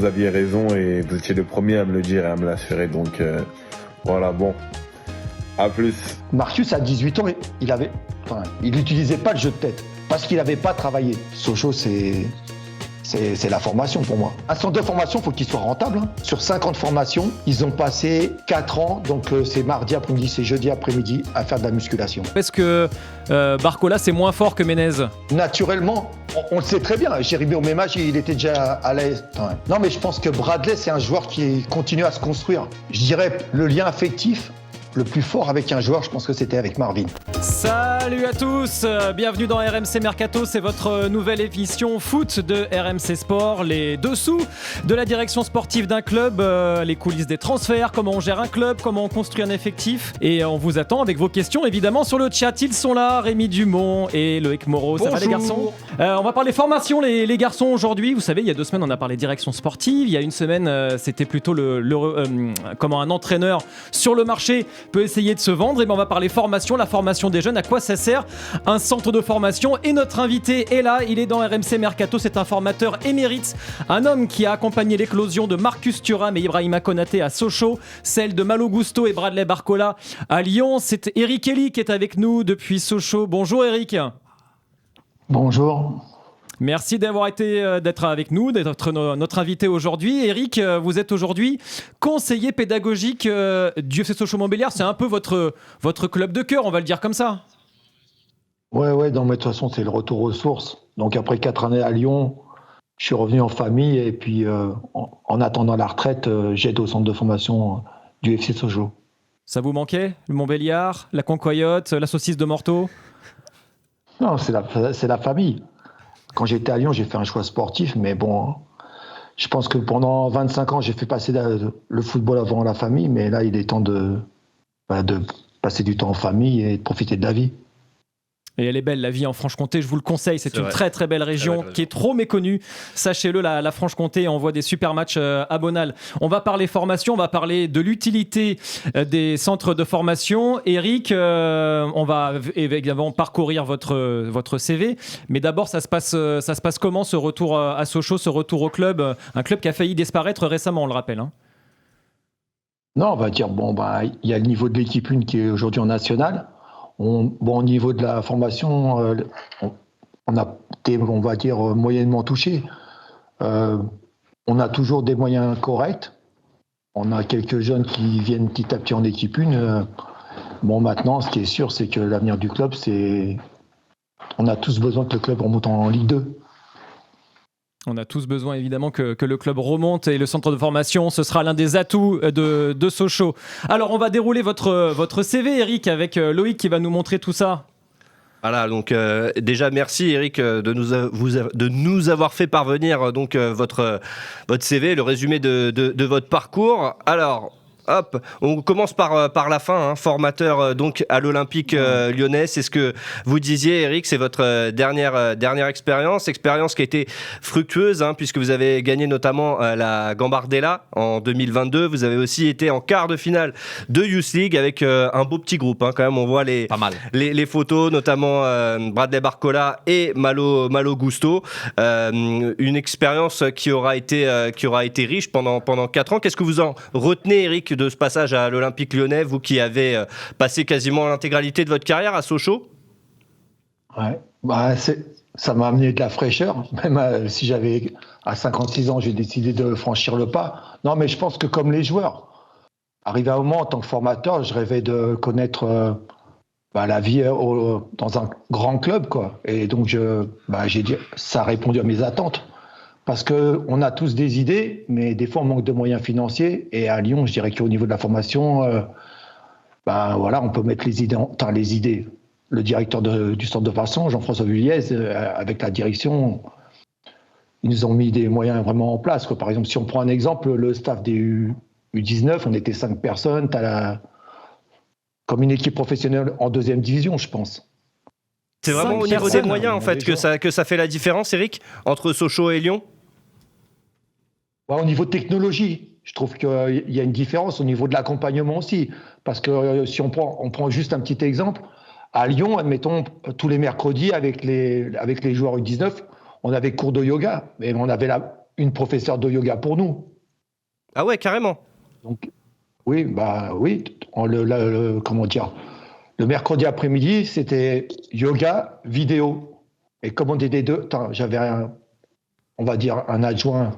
vous aviez raison et vous étiez le premier à me le dire et à me l'assurer. Donc voilà, bon, à plus. Marcus, à 18 ans, il n'utilisait pas le jeu de tête parce qu'il n'avait pas travaillé. Sochaux, c'est la formation pour moi. Un centre de formation, il faut qu'il soit rentable. Sur 50 formations, ils ont passé 4 ans, donc c'est mardi après-midi, c'est jeudi après-midi, à faire de la musculation. Est-ce que Barcola, c'est moins fort que Menez ? Naturellement, on le sait très bien. Jérémy, au même âge, il était déjà à l'aise. Non, mais je pense que Bradley, c'est un joueur qui continue à se construire. Je dirais le lien affectif le plus fort avec un joueur, je pense que c'était avec Marvin. Salut à tous, bienvenue dans RMC Mercato, c'est votre nouvelle émission foot de RMC Sport, les dessous de la direction sportive d'un club, les coulisses des transferts, comment on gère un club, comment on construit un effectif, et on vous attend avec vos questions évidemment sur le chat. Ils sont là, Rémi Dumont et Loïc Moreau. Ça va les garçons ? On va parler formation les garçons aujourd'hui. Vous savez, il y a 2 semaines on a parlé direction sportive, il y a 1 semaine c'était plutôt comment un entraîneur sur le marché peut essayer de se vendre. Et bien on va parler formation, la formation des jeunes, à quoi ça sert un centre de formation. Et notre invité est là, il est dans RMC Mercato, c'est un formateur émérite, un homme qui a accompagné l'éclosion de Marcus Thuram et Ibrahima Konaté à Sochaux, celle de Malo Gusto et Bradley Barcola à Lyon. C'est Eric Elie qui est avec nous depuis Sochaux. Bonjour Eric. Bonjour. Merci d'être avec nous, d'être notre invité aujourd'hui. Eric, vous êtes aujourd'hui conseiller pédagogique du FC Sochaux-Montbéliard. C'est un peu votre club de cœur, on va le dire comme ça. Ouais, non, mais de toute façon, c'est le retour aux sources. Donc après 4 années à Lyon, je suis revenu en famille et puis en attendant la retraite, j'aide au centre de formation du FC Sochaux. Ça vous manquait, le Montbéliard, la Concoyote, la saucisse de Morteau ? Non, c'est la famille. Quand j'étais à Lyon, j'ai fait un choix sportif, mais bon, je pense que pendant 25 ans, j'ai fait passer le football avant la famille, mais là, il est temps de passer du temps en famille et de profiter de la vie. Et elle est belle, la vie en Franche-Comté, je vous le conseille, c'est une très très belle région qui est trop méconnue. Sachez-le, la Franche-Comté, on voit des super matchs à Bonal. On va parler formation, on va parler de l'utilité des centres de formation. Eric, on va évidemment parcourir votre CV, mais d'abord ça se passe comment ce retour à Sochaux, ce retour au club, un club qui a failli disparaître récemment, on le rappelle. Non, on va dire, il y a le niveau de l'équipe 1 qui est aujourd'hui en national. Au niveau de la formation, on a été, on va dire, moyennement touché. On a toujours des moyens corrects. On a quelques jeunes qui viennent petit à petit en équipe 1. Maintenant, ce qui est sûr, c'est que l'avenir du club, on a tous besoin que le club remonte en Ligue 2. On a tous besoin évidemment que le club remonte et le centre de formation, ce sera l'un des atouts de Sochaux. Alors on va dérouler votre CV, Eric, avec Loïc qui va nous montrer tout ça. Voilà, donc déjà merci Eric de nous avoir fait parvenir donc votre CV, le résumé de votre parcours. Alors, hop, on commence par la fin, formateur donc à l'Olympique lyonnais. C'est ce que vous disiez, Eric, c'est votre dernière expérience qui a été fructueuse, puisque vous avez gagné notamment la Gambardella en 2022. Vous avez aussi été en quart de finale de Youth League avec un beau petit groupe, quand même. On voit les photos, notamment Bradley Barcola et Malo Gusto. Une expérience qui aura été riche pendant 4 ans. Qu'est-ce que vous en retenez, Eric, de ce passage à l'Olympique lyonnais, vous qui avez passé quasiment l'intégralité de votre carrière à Sochaux? Ouais, ça m'a amené de la fraîcheur, même si j'avais à 56 ans, j'ai décidé de franchir le pas. Non, mais je pense que comme les joueurs, arrivé à un moment en tant que formateur, je rêvais de connaître la vie dans un grand club, quoi. Et donc j'ai dit, ça a répondu à mes attentes. Parce qu'on a tous des idées, mais des fois on manque de moyens financiers. Et à Lyon, je dirais qu'au niveau de la formation, on peut mettre les idées. Le directeur du centre de formation, Jean-François Vulliez, avec la direction, ils nous ont mis des moyens vraiment en place, quoi. Par exemple, si on prend un exemple, le staff des U19, on était 5 personnes, comme une équipe professionnelle en 2e division, je pense. C'est vraiment au niveau des moyens en fait que ça fait la différence, Eric, entre Sochaux et Lyon? Au niveau de technologie, je trouve qu'il y a une différence au niveau de l'accompagnement aussi. Parce que si on prend juste un petit exemple, à Lyon, admettons, tous les mercredis avec les joueurs U19, on avait cours de yoga, mais on avait une professeure de yoga pour nous. Ah ouais, carrément. Donc, oui, comment dire, le mercredi après-midi, c'était yoga, vidéo. Et comme on était les deux, j'avais on va dire un adjoint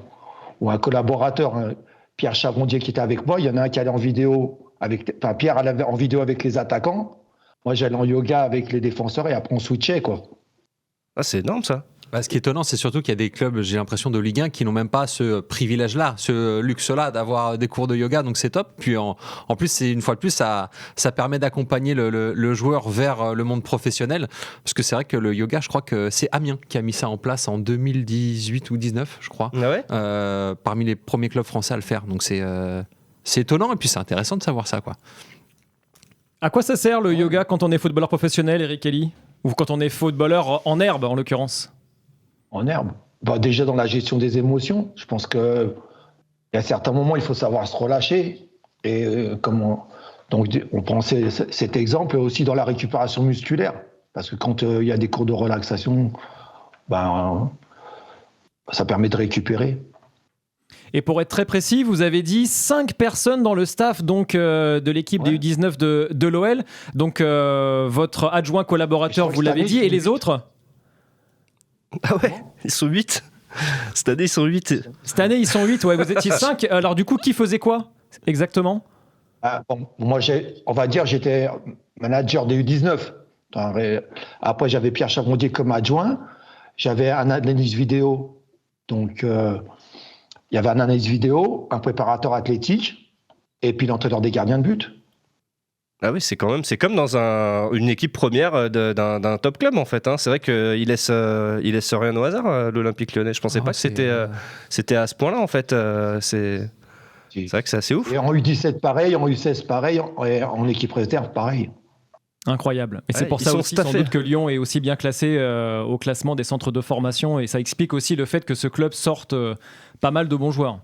ou un collaborateur, Pierre Chavondier qui était avec moi. Il y en a un qui allait en vidéo Pierre allait en vidéo avec les attaquants. Moi, j'allais en yoga avec les défenseurs et après on switchait, quoi. Ah, c'est énorme ça. Ce qui est étonnant, c'est surtout qu'il y a des clubs, j'ai l'impression, de Ligue 1 qui n'ont même pas ce privilège-là, ce luxe-là d'avoir des cours de yoga, donc c'est top. Puis en plus, c'est une fois de plus, ça permet d'accompagner le joueur vers le monde professionnel, parce que c'est vrai que le yoga, je crois que c'est Amiens qui a mis ça en place en 2018 ou 2019, je crois, parmi les premiers clubs français à le faire. Donc c'est étonnant et puis c'est intéressant de savoir ça, quoi. À quoi ça sert le yoga quand on est footballeur professionnel, Eric Kelly ? Ou quand on est footballeur en herbe, en l'occurrence ? En herbe. Déjà dans la gestion des émotions, je pense qu'il y a certains moments, il faut savoir se relâcher. Et donc on prend cet exemple aussi dans la récupération musculaire. Parce que quand il y a des cours de relaxation, ça permet de récupérer. Et pour être très précis, vous avez dit 5 personnes dans le staff donc, de l'équipe des U19 de l'OL. Donc votre adjoint collaborateur, vous l'avez dit, et les autres ? Ah ouais, ils sont 8. Cette année, ils sont 8. Cette année, ils sont 8, ouais, vous étiez 5. Alors du coup, qui faisait quoi exactement ? Moi, on va dire, j'étais manager des U19. Après, j'avais Pierre Chavondier comme adjoint. J'avais un analyse vidéo. Donc, il y avait un analyse vidéo, un préparateur athlétique, et puis l'entraîneur des gardiens de but. Ah oui, c'est comme dans une équipe première d'un top club en fait. Hein. C'est vrai qu'il laisse rien au hasard, l'Olympique Lyonnais. Je pensais pas que c'était à ce point-là en fait. C'est vrai que c'est assez ouf. Et en U17 pareil, en U16 pareil, et en équipe réserve pareil. Incroyable. Et c'est pour ça aussi sans doute que Lyon est aussi bien classé au classement des centres de formation, et ça explique aussi le fait que ce club sorte pas mal de bons joueurs.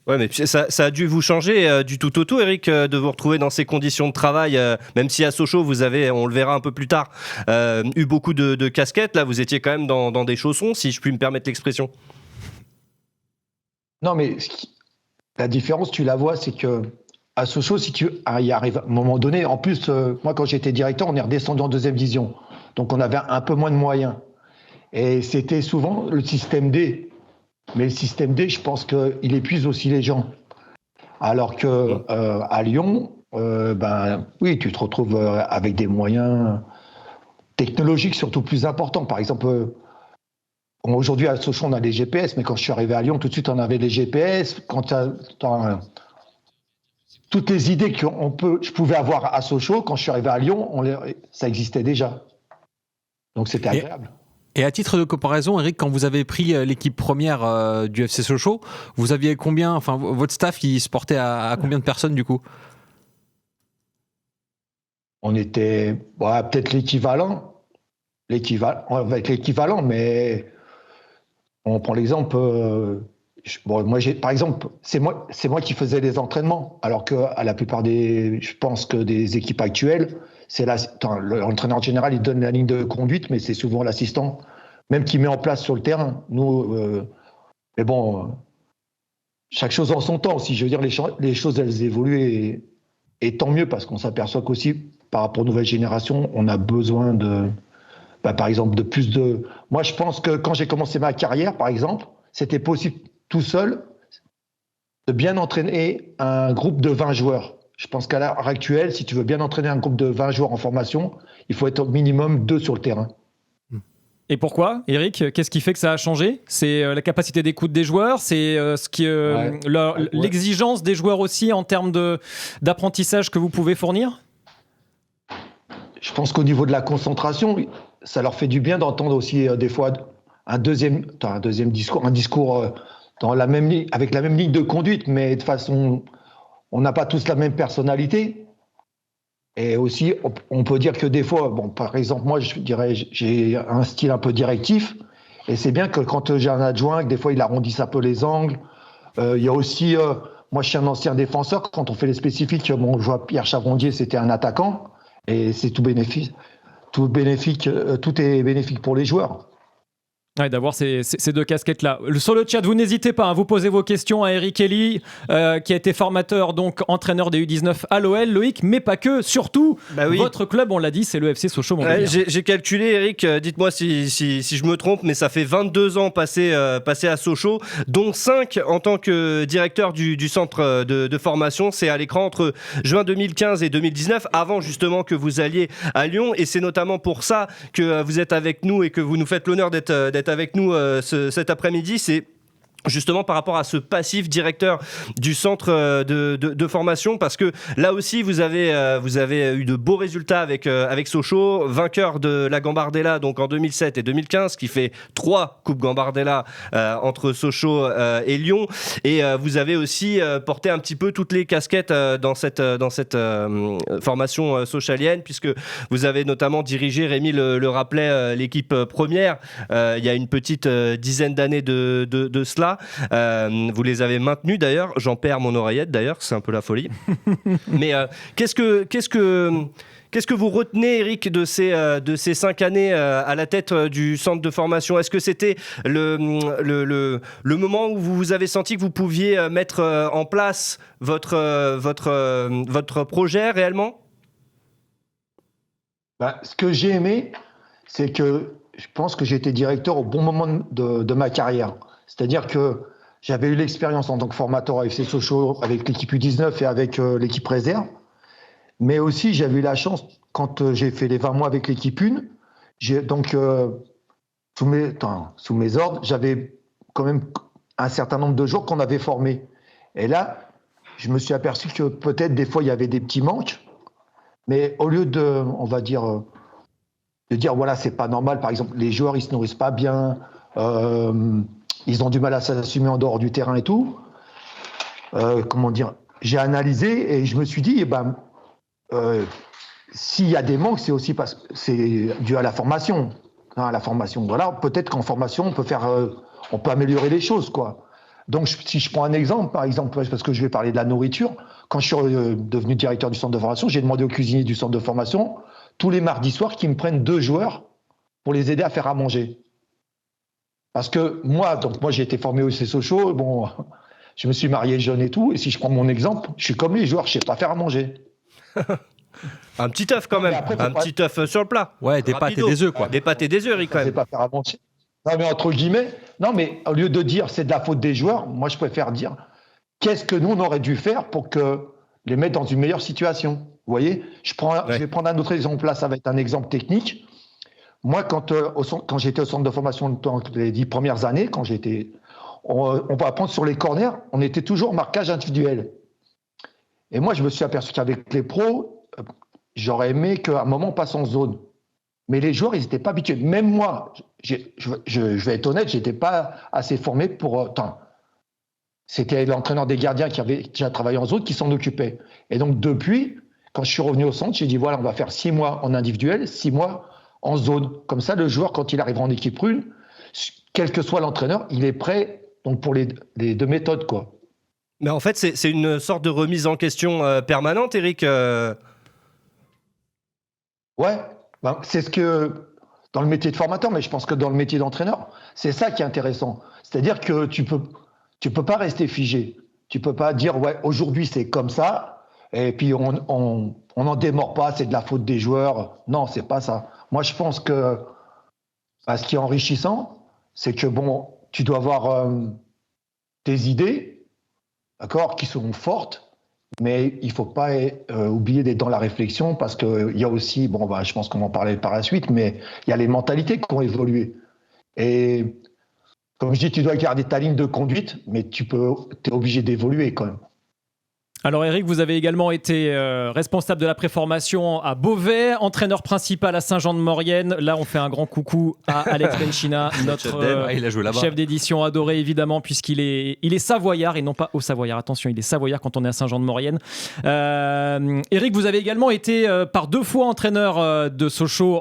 Ouais, mais ça a dû vous changer du tout au tout, Eric, de vous retrouver dans ces conditions de travail, même si à Sochaux, vous avez, on le verra un peu plus tard, eu beaucoup de casquettes. Là, vous étiez quand même dans des chaussons, si je puis me permettre l'expression. Non, mais la différence, tu la vois, c'est que à Sochaux, si tu y arrives à un moment donné, en plus, moi, quand j'étais directeur, on est redescendu en 2e division. Donc, on avait un peu moins de moyens. Et c'était souvent le système D. Mais le système D, je pense qu'il épuise aussi les gens. Alors qu'à Lyon, oui, tu te retrouves avec des moyens technologiques surtout plus importants. Par exemple, aujourd'hui à Sochaux, on a des GPS, mais quand je suis arrivé à Lyon, tout de suite, on avait les GPS. Toutes les idées que je pouvais avoir à Sochaux, quand je suis arrivé à Lyon, ça existait déjà. Donc c'était agréable. Et à titre de comparaison, Eric, quand vous avez pris l'équipe première du FC Sochaux, vous aviez combien, enfin votre staff, il se portait à combien de personnes du coup ? On était peut-être l'équivalent, mais on prend l'exemple. Par exemple, c'est moi qui faisais les entraînements, alors qu'à la plupart je pense que des équipes actuelles, l'entraîneur général, il donne la ligne de conduite, mais c'est souvent l'assistant, même qui met en place sur le terrain. Nous, mais bon, chaque chose en son temps aussi. Je veux dire, les choses, elles évoluent et tant mieux, parce qu'on s'aperçoit qu'aussi, par rapport aux nouvelles générations, on a besoin par exemple, de plus de... Moi, je pense que quand j'ai commencé ma carrière, par exemple, c'était possible tout seul de bien entraîner un groupe de 20 joueurs. Je pense qu'à l'heure actuelle, si tu veux bien entraîner un groupe de 20 joueurs en formation, il faut être au minimum 2 sur le terrain. Et pourquoi, Eric ? Qu'est-ce qui fait que ça a changé ? C'est la capacité d'écoute des joueurs ? C'est l'exigence des joueurs aussi en termes d'apprentissage que vous pouvez fournir ? Je pense qu'au niveau de la concentration, ça leur fait du bien d'entendre aussi des fois un deuxième discours, un discours avec la même ligne de conduite, mais de façon... On n'a pas tous la même personnalité. Et aussi, on peut dire que des fois, par exemple, moi, je dirais, j'ai un style un peu directif. Et c'est bien que quand j'ai un adjoint, que des fois, il arrondisse un peu les angles. Il y a aussi, moi, je suis un ancien défenseur. Quand on fait les spécifiques, je vois Pierre Chavondier, c'était un attaquant. Et c'est tout est bénéfique pour les joueurs. Ouais, d'avoir ces deux casquettes-là. Sur le chat, vous n'hésitez pas, vous posez vos questions à Eric Elie, qui a été formateur, donc entraîneur des U19 à l'OL, Loïc, mais pas que, surtout, votre club, on l'a dit, c'est le FC Sochaux-Montbéliard. J'ai calculé, Eric, dites-moi si je me trompe, mais ça fait 22 ans passés à Sochaux, dont 5 en tant que directeur du centre de formation. C'est à l'écran entre juin 2015 et 2019, avant justement que vous alliez à Lyon, et c'est notamment pour ça que vous êtes avec nous et que vous nous faites l'honneur d'être avec nous cet après-midi. C'est justement par rapport à ce passif directeur du centre de formation, parce que là aussi vous avez eu de beaux résultats avec Sochaux, vainqueur de la Gambardella donc en 2007 et 2015, qui fait 3 coupes Gambardella entre Sochaux et Lyon, et vous avez aussi porté un petit peu toutes les casquettes dans cette formation sochalienne, puisque vous avez notamment dirigé, Rémi le rappelait, l'équipe première il y a une petite dizaine d'années de cela. Vous les avez maintenus d'ailleurs, j'en perds mon oreillette d'ailleurs, c'est un peu la folie. Mais qu'est-ce que vous retenez, Eric, de ces 5 années à la tête du centre de formation ? Est-ce que c'était le moment où vous avez senti que vous pouviez mettre en place votre projet réellement ? Ce que j'ai aimé, c'est que je pense que j'ai été directeur au bon moment de ma carrière. C'est-à-dire que j'avais eu l'expérience en tant que formateur avec FC Sochaux, avec l'équipe U19 et avec l'équipe réserve. Mais aussi, j'avais eu la chance, quand j'ai fait les 20 mois avec l'équipe 1, sous mes ordres, j'avais quand même un certain nombre de joueurs qu'on avait formés. Et là, je me suis aperçu que peut-être des fois, il y avait des petits manques. Mais au lieu de dire, voilà, c'est pas normal, par exemple, les joueurs, ils se nourrissent pas bien, ils ont du mal à s'assumer en dehors du terrain et tout. J'ai analysé et je me suis dit, s'il y a des manques, c'est aussi parce que c'est dû à la formation. Voilà, peut-être qu'en formation, on peut améliorer les choses, quoi. Donc, si je prends un exemple, par exemple, parce que je vais parler de la nourriture, quand je suis devenu directeur du centre de formation, j'ai demandé au cuisinier du centre de formation, tous les mardis soirs, qu'ils me prennent 2 joueurs pour les aider à faire à manger. Parce que moi, j'ai été formé au FC Sochaux, je me suis marié jeune et tout, et si je prends mon exemple, je suis comme les joueurs, je sais pas faire à manger. Un petit œuf quand même, petit œuf sur le plat. Ouais, des pâtes et des œufs, quoi. Des pâtes et des œufs, Eric, quand même. Je sais pas faire à manger. Non, mais entre guillemets, au lieu de dire c'est de la faute des joueurs, moi je préfère dire qu'est-ce que nous on aurait dû faire pour que les mettre dans une meilleure situation. Vous voyez, je vais prendre un autre exemple là, ça va être un exemple technique. Moi, quand j'étais au centre de formation dans les 10 premières années, on va apprendre sur les corners, on était toujours marquage individuel. Et moi, je me suis aperçu qu'avec les pros, j'aurais aimé qu'à un moment, on passe en zone. Mais les joueurs, ils n'étaient pas habitués. Même moi, je vais être honnête, je n'étais pas assez formé pour... C'était l'entraîneur des gardiens qui avait déjà travaillé en zone qui s'en occupait. Et donc, depuis, quand je suis revenu au centre, j'ai dit, voilà, on va faire 6 mois en individuel, 6 mois en zone. Comme ça, le joueur, quand il arrivera en équipe 1, quel que soit l'entraîneur, il est prêt donc pour les 2 méthodes, quoi. Mais en fait, c'est une sorte de remise en question permanente, Eric. Ouais, c'est ce que dans le métier de formateur, mais je pense que dans le métier d'entraîneur, c'est ça qui est intéressant. C'est-à-dire que tu peux pas rester figé. Tu peux pas dire ouais, aujourd'hui c'est comme ça, et puis on n'en démord pas, c'est de la faute des joueurs. Non, c'est pas ça. Moi, je pense que ce qui est enrichissant, c'est que tu dois avoir tes idées, d'accord, qui sont fortes. Mais il ne faut pas oublier d'être dans la réflexion parce qu'il y a aussi, je pense qu'on va en parler par la suite, mais il y a les mentalités qui ont évolué. Et comme je dis, tu dois garder ta ligne de conduite, mais tu es obligé d'évoluer quand même. Alors Eric, vous avez également été responsable de la préformation à Beauvais, entraîneur principal à Saint-Jean-de-Maurienne. Là, on fait un grand coucou à Alex Benchina, notre il a joué là-bas. chef d'édition adoré évidemment, puisqu'il est savoyard et non pas au Savoyard. Attention, il est savoyard quand on est à Saint-Jean-de-Maurienne. Eric, vous avez également été par 2 fois entraîneur de Sochaux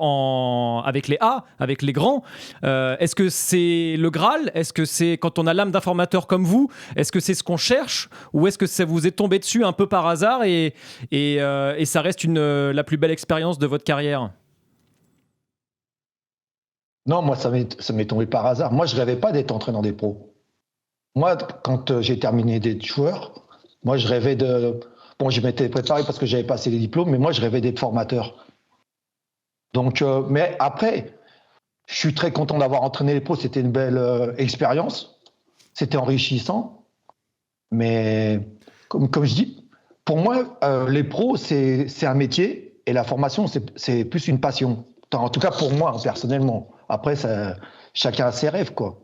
avec les A, avec les grands. Est-ce que c'est le Graal ? Est-ce que c'est quand on a l'âme d'un formateur comme vous ? Est-ce que c'est ce qu'on cherche ? Ou est-ce que ça vous est tombé dessus un peu par hasard et ça reste la plus belle expérience de votre carrière? Non, moi, ça m'est tombé par hasard. Moi, je rêvais pas d'être entraîneur des pros. Moi, quand j'ai terminé d'être joueur, moi, je rêvais de... Bon, je m'étais préparé parce que j'avais passé les diplômes, mais moi, je rêvais d'être formateur. Donc, mais après, je suis très content d'avoir entraîné les pros. C'était une belle expérience. C'était enrichissant. Mais comme je dis, pour moi, les pros, c'est un métier et la formation, c'est plus une passion. En tout cas, pour moi, personnellement. Après, chacun a ses rêves, quoi.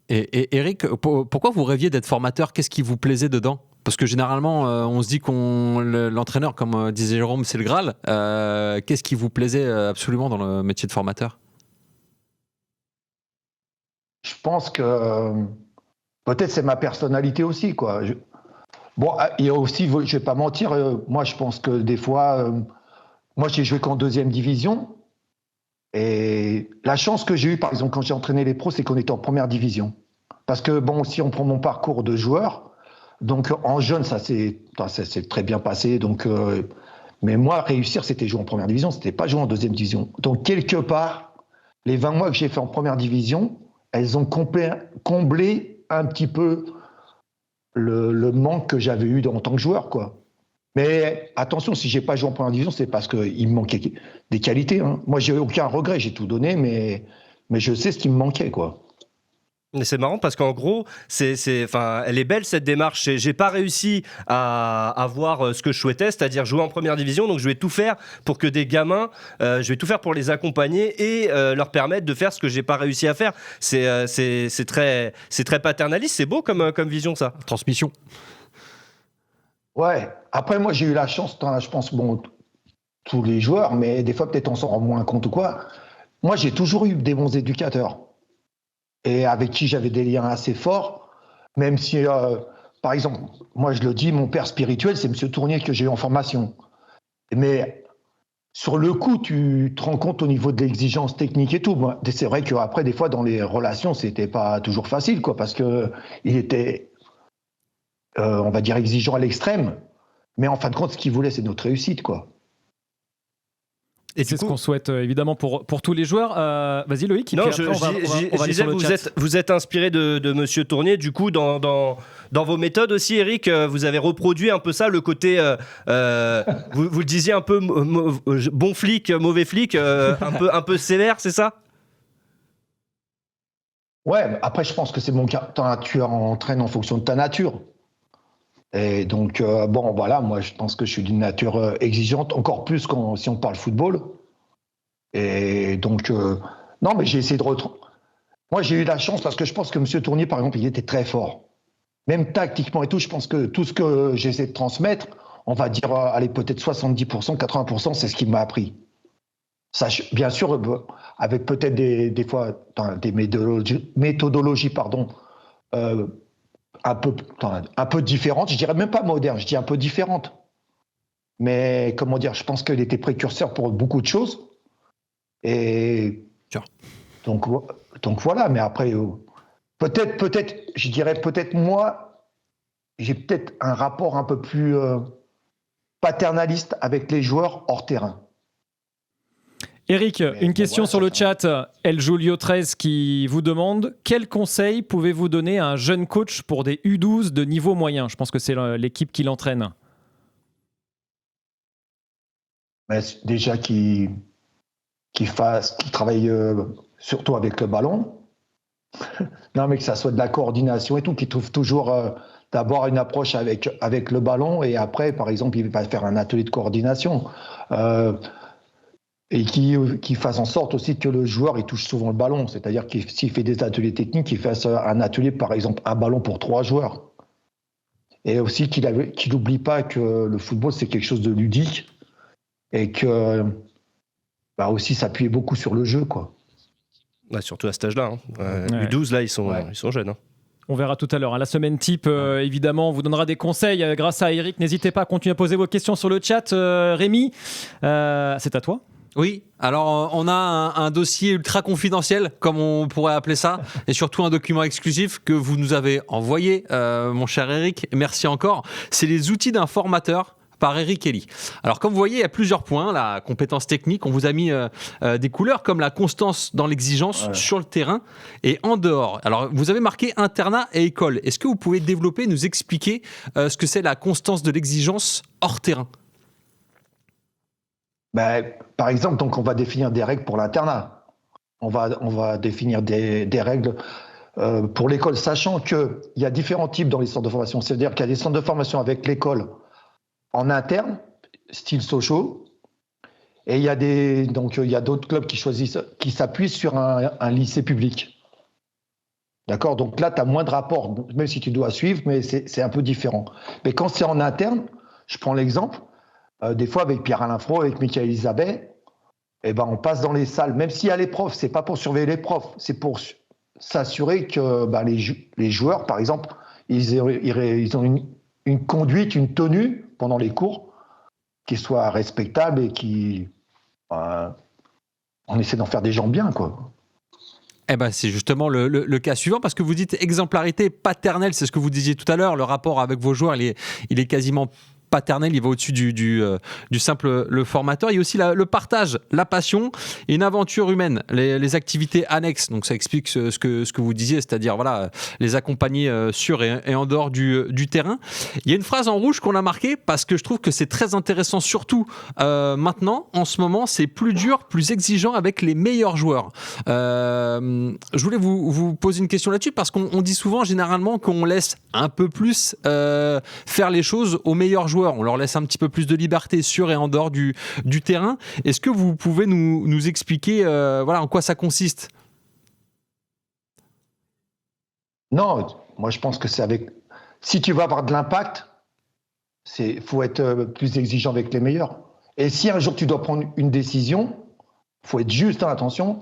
Et Eric, pourquoi vous rêviez d'être formateur? Qu'est-ce qui vous plaisait dedans? Parce que généralement, on se dit l'entraîneur, comme disait Jérôme, c'est le Graal. Qu'est-ce qui vous plaisait absolument dans le métier de formateur? Je pense que peut-être c'est ma personnalité aussi, quoi. Bon, il y a aussi, je vais pas mentir, moi je pense que des fois, moi j'ai joué qu'en 2e division, et la chance que j'ai eue, par exemple, quand j'ai entraîné les pros, c'est qu'on était en 1re division. Parce que bon, si on prend mon parcours de joueur, donc en jeune, ça s'est très bien passé, donc, mais moi, réussir, c'était jouer en 1re division, c'était pas jouer en 2e division. Donc quelque part, les 20 mois que j'ai fait en 1re division, elles ont comblé un petit peu le manque que j'avais eu en tant que joueur, quoi. Mais attention, si j'ai pas joué en 1re division, c'est parce qu'il me manquait des qualités, hein. Moi, j'ai aucun regret, j'ai tout donné, mais je sais ce qui me manquait, quoi. Mais c'est marrant parce qu'en gros, elle est belle cette démarche. J'ai pas réussi à avoir ce que je souhaitais, c'est-à-dire jouer en 1re division. Donc je vais tout faire pour que des gamins, je vais tout faire pour les accompagner et leur permettre de faire ce que j'ai pas réussi à faire. C'est très paternaliste. C'est beau comme vision, ça. Transmission. Ouais. Après, moi, j'ai eu la chance, je pense, bon, tous les joueurs, mais des fois, peut-être on s'en rend moins compte ou quoi. Moi, j'ai toujours eu des bons éducateurs et avec qui j'avais des liens assez forts, même si, par exemple, moi, je le dis, mon père spirituel, c'est M. Tournier que j'ai eu en formation. Mais sur le coup, tu te rends compte au niveau de l'exigence technique et tout. Moi, c'est vrai qu'après, des fois, dans les relations, c'était pas toujours facile, quoi, parce que il était, on va dire, exigeant à l'extrême. Mais en fin de compte, ce qu'il voulait, c'est notre réussite, quoi. Et c'est ce qu'on souhaite évidemment pour tous les joueurs. Vas-y Loïc. Non, je disais, vous êtes inspiré de Monsieur Tournier. Du coup, dans vos méthodes aussi, Eric, vous avez reproduit un peu ça, le côté, vous le disiez un peu bon flic, mauvais flic, un peu sévère, c'est ça? Ouais, après je pense que c'est mon cas. Tu entraînes en fonction de ta nature. Et donc, bon, voilà, moi, je pense que je suis d'une nature exigeante, encore plus si on parle football. Et donc, non, mais j'ai essayé de Moi, j'ai eu la chance parce que je pense que M. Tournier, par exemple, il était très fort. Même tactiquement et tout, je pense que tout ce que j'essaie de transmettre, on va dire, allez, peut-être 70%, 80%, c'est ce qu'il m'a appris. Ça, bien sûr, avec peut-être des fois des méthodologies, pardon, un peu différente, je dirais même pas moderne, je dis un peu différente. Mais comment dire, je pense qu'il était précurseur pour beaucoup de choses. Et donc voilà, mais après, peut-être, je dirais peut-être moi, j'ai peut-être un rapport un peu plus paternaliste avec les joueurs hors terrain. Eric, une question sur le chat. El Julio 13 qui vous demande: quel conseil pouvez-vous donner à un jeune coach pour des U12 de niveau moyen? Je pense que c'est l'équipe qui l'entraîne. Déjà qu'il travaille surtout avec le ballon. Non, mais que ça soit de la coordination et tout, qu'il trouve toujours d'abord une approche avec le ballon et après, par exemple, il va faire un atelier de coordination. Et qui fasse en sorte aussi que le joueur il touche souvent le ballon. C'est-à-dire que s'il fait des ateliers techniques, qu'il fasse un atelier, par exemple, un ballon pour 3 joueurs. Et aussi qu'il n'oublie pas que le football, c'est quelque chose de ludique et que aussi s'appuyer beaucoup sur le jeu, quoi. Ouais, surtout à cet âge-là. Hein. U12, là, ils sont jeunes. Hein. On verra tout à l'heure. La semaine type, évidemment, on vous donnera des conseils grâce à Eric. N'hésitez pas à continuer à poser vos questions sur le chat. Rémi, c'est à toi. Oui, alors on a un dossier ultra confidentiel, comme on pourrait appeler ça, et surtout un document exclusif que vous nous avez envoyé, mon cher Eric. Merci encore. C'est les outils d'un formateur par Eric Kelly. Alors comme vous voyez, il y a plusieurs points, la compétence technique, on vous a mis des couleurs comme la constance dans l'exigence sur le terrain et en dehors. Alors vous avez marqué internat et école. Est-ce que vous pouvez développer, nous expliquer ce que c'est la constance de l'exigence hors terrain ? Par exemple, donc on va définir des règles pour l'internat. On va définir des règles pour l'école, sachant qu'il y a différents types dans les centres de formation. C'est-à-dire qu'il y a des centres de formation avec l'école en interne, style Sochaux, et il y a d'autres clubs qui s'appuient sur un lycée public. D'accord ? Donc là, tu as moins de rapports, même si tu dois suivre, mais c'est un peu différent. Mais quand c'est en interne, je prends l'exemple, des fois avec Pierre-Alain Fro, avec Michael Elisabeth, on passe dans les salles, même s'il y a les profs, c'est pas pour surveiller les profs, c'est pour s'assurer que les joueurs, par exemple, ils ont une conduite, une tenue pendant les cours qui soit respectable et on essaie d'en faire des gens bien, quoi. C'est justement le cas suivant, parce que vous dites exemplarité paternelle, c'est ce que vous disiez tout à l'heure, le rapport avec vos joueurs, il est quasiment paternel, il va au-dessus du simple le formateur. Il y a aussi le partage, la passion et une aventure humaine, les activités annexes. Donc ça explique ce que vous disiez, c'est-à-dire les accompagner sur et en dehors du terrain. Il y a une phrase en rouge qu'on a marquée parce que je trouve que c'est très intéressant, surtout maintenant, en ce moment, c'est plus dur, plus exigeant avec les meilleurs joueurs. Je voulais vous poser une question là-dessus parce qu'on dit souvent, généralement, qu'on laisse un peu plus faire les choses aux meilleurs joueurs. On leur laisse un petit peu plus de liberté sur et en dehors du terrain. Est-ce que vous pouvez nous expliquer en quoi ça consiste ? Non, moi je pense que c'est si tu veux avoir de l'impact, faut être plus exigeant avec les meilleurs. Et si un jour tu dois prendre une décision, faut être juste, attention.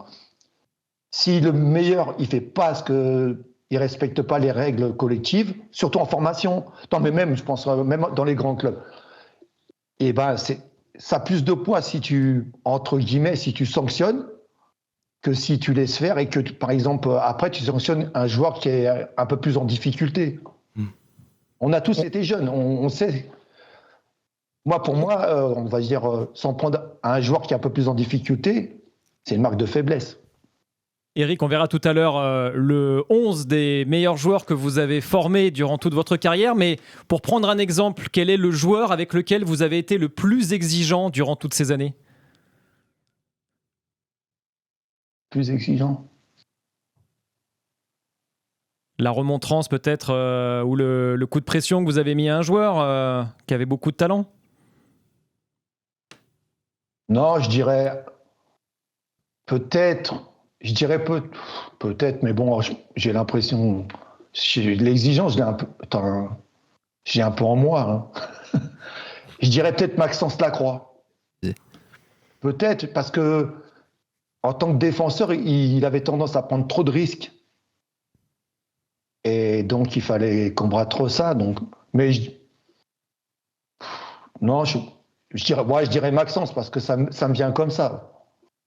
Si le meilleur il fait pas il ne respecte pas les règles collectives, surtout en formation. Non, mais même, je pense, même dans les grands clubs. Ça a plus de poids si tu sanctionnes que si tu laisses faire et que, par exemple, après, tu sanctionnes un joueur qui est un peu plus en difficulté. On a tous été jeunes, on sait. Pour moi, on va dire, s'en prendre à un joueur qui est un peu plus en difficulté, c'est une marque de faiblesse. Eric, on verra tout à l'heure le 11 des meilleurs joueurs que vous avez formés durant toute votre carrière, mais pour prendre un exemple, quel est le joueur avec lequel vous avez été le plus exigeant durant toutes ces années ? Plus exigeant ? La remontrance peut-être, ou le coup de pression que vous avez mis à un joueur qui avait beaucoup de talent ? Non, je dirais peut-être... peut-être, mais bon, j'ai l'impression... L'exigence, j'ai un peu en moi. Je dirais peut-être Maxence Lacroix. Peut-être, parce que en tant que défenseur, il avait tendance à prendre trop de risques. Et donc, il fallait combattre ça. Mais je dirais Maxence, parce que ça me vient comme ça.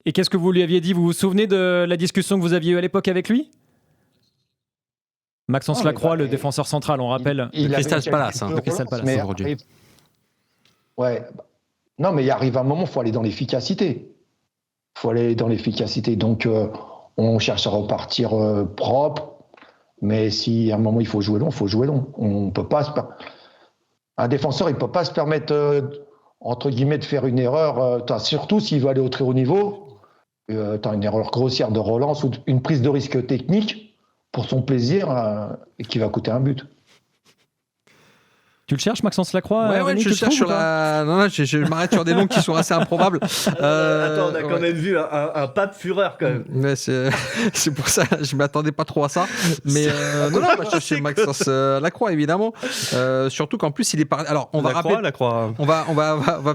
Et qu'est-ce que vous lui aviez dit ? Vous vous souvenez de la discussion que vous aviez eue à l'époque avec lui ? Maxence Lacroix, le défenseur central, on rappelle. Le Crystal Palace. Aujourd'hui. Non, mais il arrive un moment, il faut aller dans l'efficacité. Donc, on cherche à repartir propre. Mais si à un moment, il faut jouer long, il faut jouer long. On peut pas un défenseur, il ne peut pas se permettre, entre guillemets, de faire une erreur. Surtout s'il veut aller au très haut niveau. Tu as une erreur grossière de relance ou une prise de risque technique pour son plaisir et qui va coûter un but. Tu le cherches, Maxence Lacroix ? Ouais, je cherche sur la. Non, je m'arrête sur des noms qui sont assez improbables. Attends, on a quand même vu un pape fureur quand même. Mais c'est pour ça, je m'attendais pas trop à ça. Mais non, je cherche Maxence Lacroix évidemment. Surtout qu'en plus il est parti. Alors on va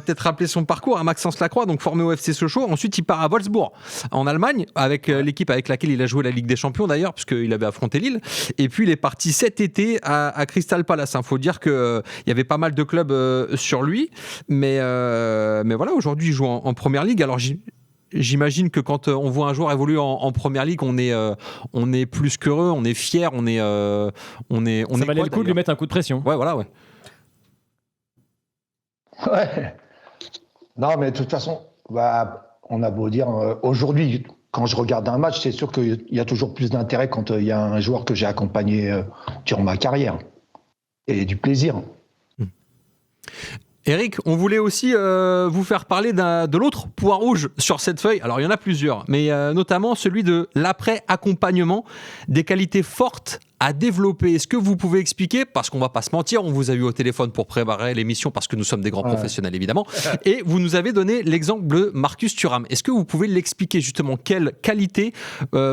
peut-être rappeler son parcours. Maxence Lacroix, donc formé au FC Sochaux. Ensuite il part à Wolfsburg en Allemagne avec l'équipe avec laquelle il a joué la Ligue des Champions d'ailleurs, puisqu'il avait affronté Lille. Et puis il est parti cet été à Crystal Palace. Il faut dire que il y avait pas mal de clubs sur lui, mais voilà, aujourd'hui il joue en Première Ligue. Alors j'imagine que quand on voit un joueur évoluer en Première Ligue, on est plus qu'heureux, on est fier, on est ça valait le coup de lui mettre un coup de pression. Ouais, voilà, ouais. Ouais. Non, mais de toute façon, on a beau dire, aujourd'hui, quand je regarde un match, c'est sûr qu'il y a toujours plus d'intérêt quand il y a un joueur que j'ai accompagné durant ma carrière. Et du plaisir. Eric, on voulait aussi vous faire parler de l'autre point rouge sur cette feuille. Alors, il y en a plusieurs, mais notamment celui de l'après-accompagnement, des qualités fortes à développer. Est-ce que vous pouvez expliquer, parce qu'on ne va pas se mentir, on vous a eu au téléphone pour préparer l'émission, parce que nous sommes des grands professionnels, évidemment, et vous nous avez donné l'exemple de Marcus Thuram. Est-ce que vous pouvez l'expliquer, justement, quelles qualités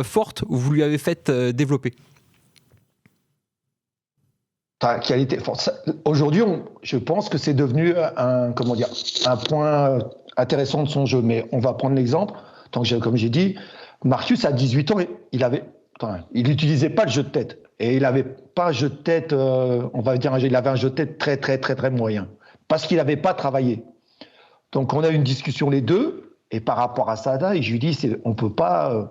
fortes vous lui avez fait développer ? Qualité forte. Aujourd'hui, je pense que c'est devenu un point intéressant de son jeu. Mais on va prendre l'exemple. Comme j'ai dit, Marcus, à 18 ans, il n'utilisait pas le jeu de tête. Et il n'avait pas un jeu de tête, il avait un jeu de tête très, très, très, très moyen. Parce qu'il n'avait pas travaillé. Donc, on a eu une discussion les deux. Et par rapport à ça, je lui dis, on ne peut pas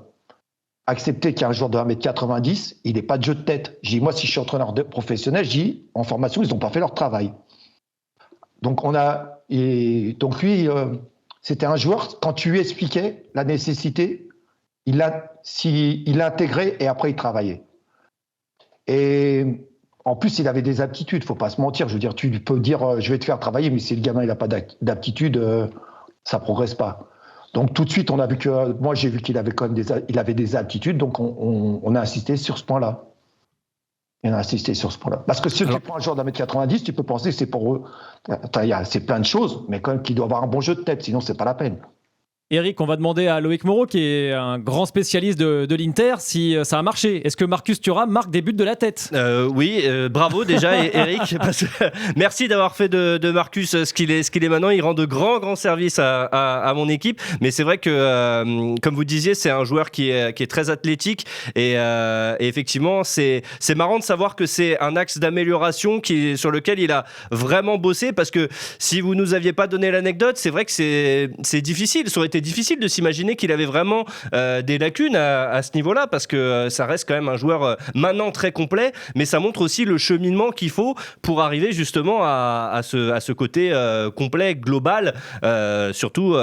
accepter qu'un joueur de 1m90, il n'ait pas de jeu de tête. Je dis, moi, si je suis entraîneur professionnel, je dis, en formation, ils n'ont pas fait leur travail. Donc, lui, c'était un joueur, quand tu lui expliquais la nécessité, il l'intégrait et après, il travaillait. Et en plus, il avait des aptitudes, il ne faut pas se mentir. Je veux dire, tu peux dire, je vais te faire travailler, mais si le gamin n'a pas d'aptitude, ça ne progresse pas. Donc tout de suite, on a vu moi j'ai vu qu'il avait quand même avait des aptitudes, donc on a insisté sur ce point-là. Parce que si tu prends un joueur d'1m90, tu peux penser que c'est pour eux. C'est plein de choses, mais quand même qu'il doit avoir un bon jeu de tête, sinon c'est pas la peine. Eric, on va demander à Loïc Moreau, qui est un grand spécialiste de l'Inter, si ça a marché. Est-ce que Marcus Thuram marque des buts de la tête ? Oui, bravo déjà Eric. Merci d'avoir fait de Marcus ce qu'il est maintenant. Il rend de grands services à mon équipe. Mais c'est vrai que, comme vous disiez, c'est un joueur qui est très athlétique. Et effectivement, c'est marrant de savoir que c'est un axe d'amélioration sur lequel il a vraiment bossé. Parce que si vous nous aviez pas donné l'anecdote, c'est vrai que c'est difficile. Ça aurait été difficile de s'imaginer qu'il avait vraiment des lacunes à ce niveau-là, parce que ça reste quand même un joueur maintenant très complet, mais ça montre aussi le cheminement qu'il faut pour arriver justement à ce côté complet, global, surtout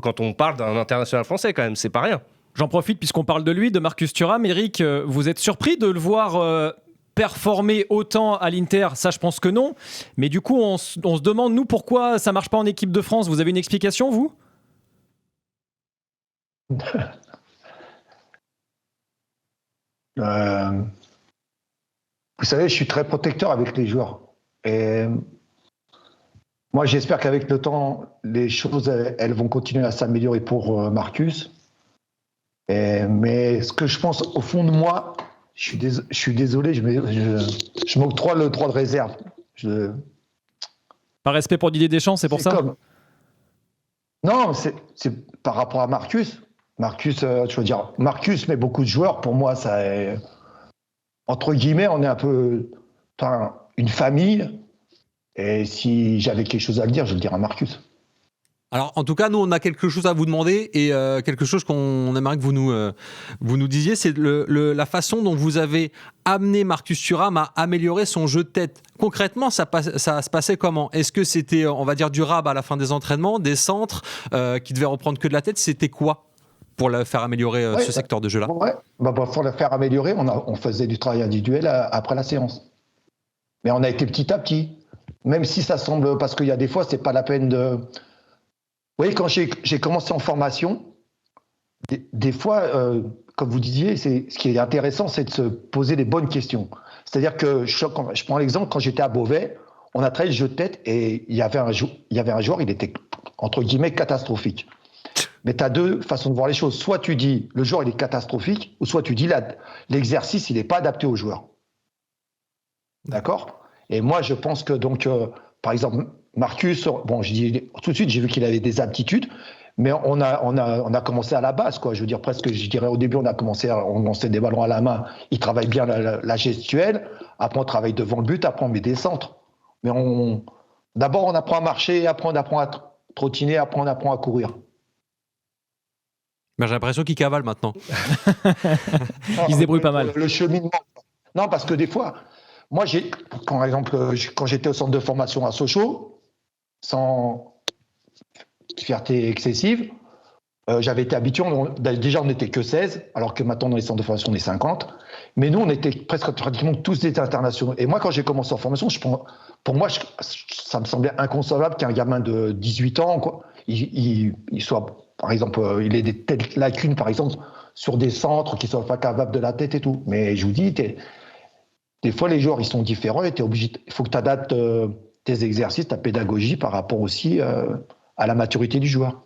quand on parle d'un international français quand même, c'est pas rien. J'en profite puisqu'on parle de lui, de Marcus Thuram. Eric, vous êtes surpris de le voir performer autant à l'Inter? Ça, je pense que non. Mais du coup, on se demande, nous, pourquoi ça marche pas en équipe de France. Vous avez une explication, vous ? Vous savez, je suis très protecteur avec les joueurs. Et moi, j'espère qu'avec le temps, les choses, elles vont continuer à s'améliorer pour Marcus. Mais ce que je pense, au fond de moi, je suis désolé, je m'octroie le droit de réserve. Par respect pour Didier Deschamps, c'est pour ça ? Non, c'est par rapport à Marcus. Marcus, je veux dire, Marcus, mais beaucoup de joueurs, pour moi, ça est, entre guillemets, on est un peu une famille. Et si j'avais quelque chose à le dire, je le dirais à Marcus. Alors, en tout cas, nous, on a quelque chose à vous demander et quelque chose qu'on aimerait que vous nous disiez, c'est la façon dont vous avez amené Marcus Thuram à améliorer son jeu de tête. Concrètement, ça se passait comment ? Est-ce que c'était, on va dire, durable à la fin des entraînements, des centres qui devaient reprendre que de la tête ? C'était quoi pour le faire améliorer ce secteur de jeu-là ? Pour le faire améliorer, on faisait du travail individuel après la séance. Mais on a été petit à petit. Même si ça semble... Parce qu'il y a des fois, c'est pas la peine de... Vous voyez, quand j'ai commencé en formation, des fois, comme vous disiez, ce qui est intéressant, c'est de se poser les bonnes questions. C'est-à-dire que, je prends l'exemple, quand j'étais à Beauvais, on a travaillé le jeu de tête et il y avait un joueur, il était, entre guillemets, catastrophique. Mais tu as deux façons de voir les choses. Soit tu dis, le joueur, il est catastrophique, ou soit tu dis, l'exercice, il n'est pas adapté au joueur. D'accord ? Et moi, je pense que, donc, par exemple, Marcus, bon, je dis tout de suite, j'ai vu qu'il avait des aptitudes, mais on a commencé à la base, quoi. Je veux dire, presque, je dirais, au début, on lançait des ballons à la main. Il travaille bien la gestuelle. Après, on travaille devant le but. Après, on met des centres. Mais d'abord, on apprend à marcher. Après, on apprend à trottiner. Après, on apprend à courir. Ben, j'ai l'impression qu'il cavale maintenant. Il se débrouille pas mal. Le cheminement. Non, parce que des fois, moi, par exemple, quand j'étais au centre de formation à Sochaux, sans fierté excessive. J'avais été habitué, déjà on n'était que 16, alors que maintenant dans les centres de formation on est 50. Mais nous on était presque pratiquement tous des internationaux. Et moi quand j'ai commencé en formation, pour moi ça me semblait inconcevable qu'un gamin de 18 ans, quoi, il soit, par exemple, il ait des telles lacunes, par exemple, sur des centres qui ne soient pas capables de la tête et tout. Mais je vous dis, des fois les joueurs ils sont différents et il faut que tu adaptes tes exercices, ta pédagogie par rapport aussi à la maturité du joueur.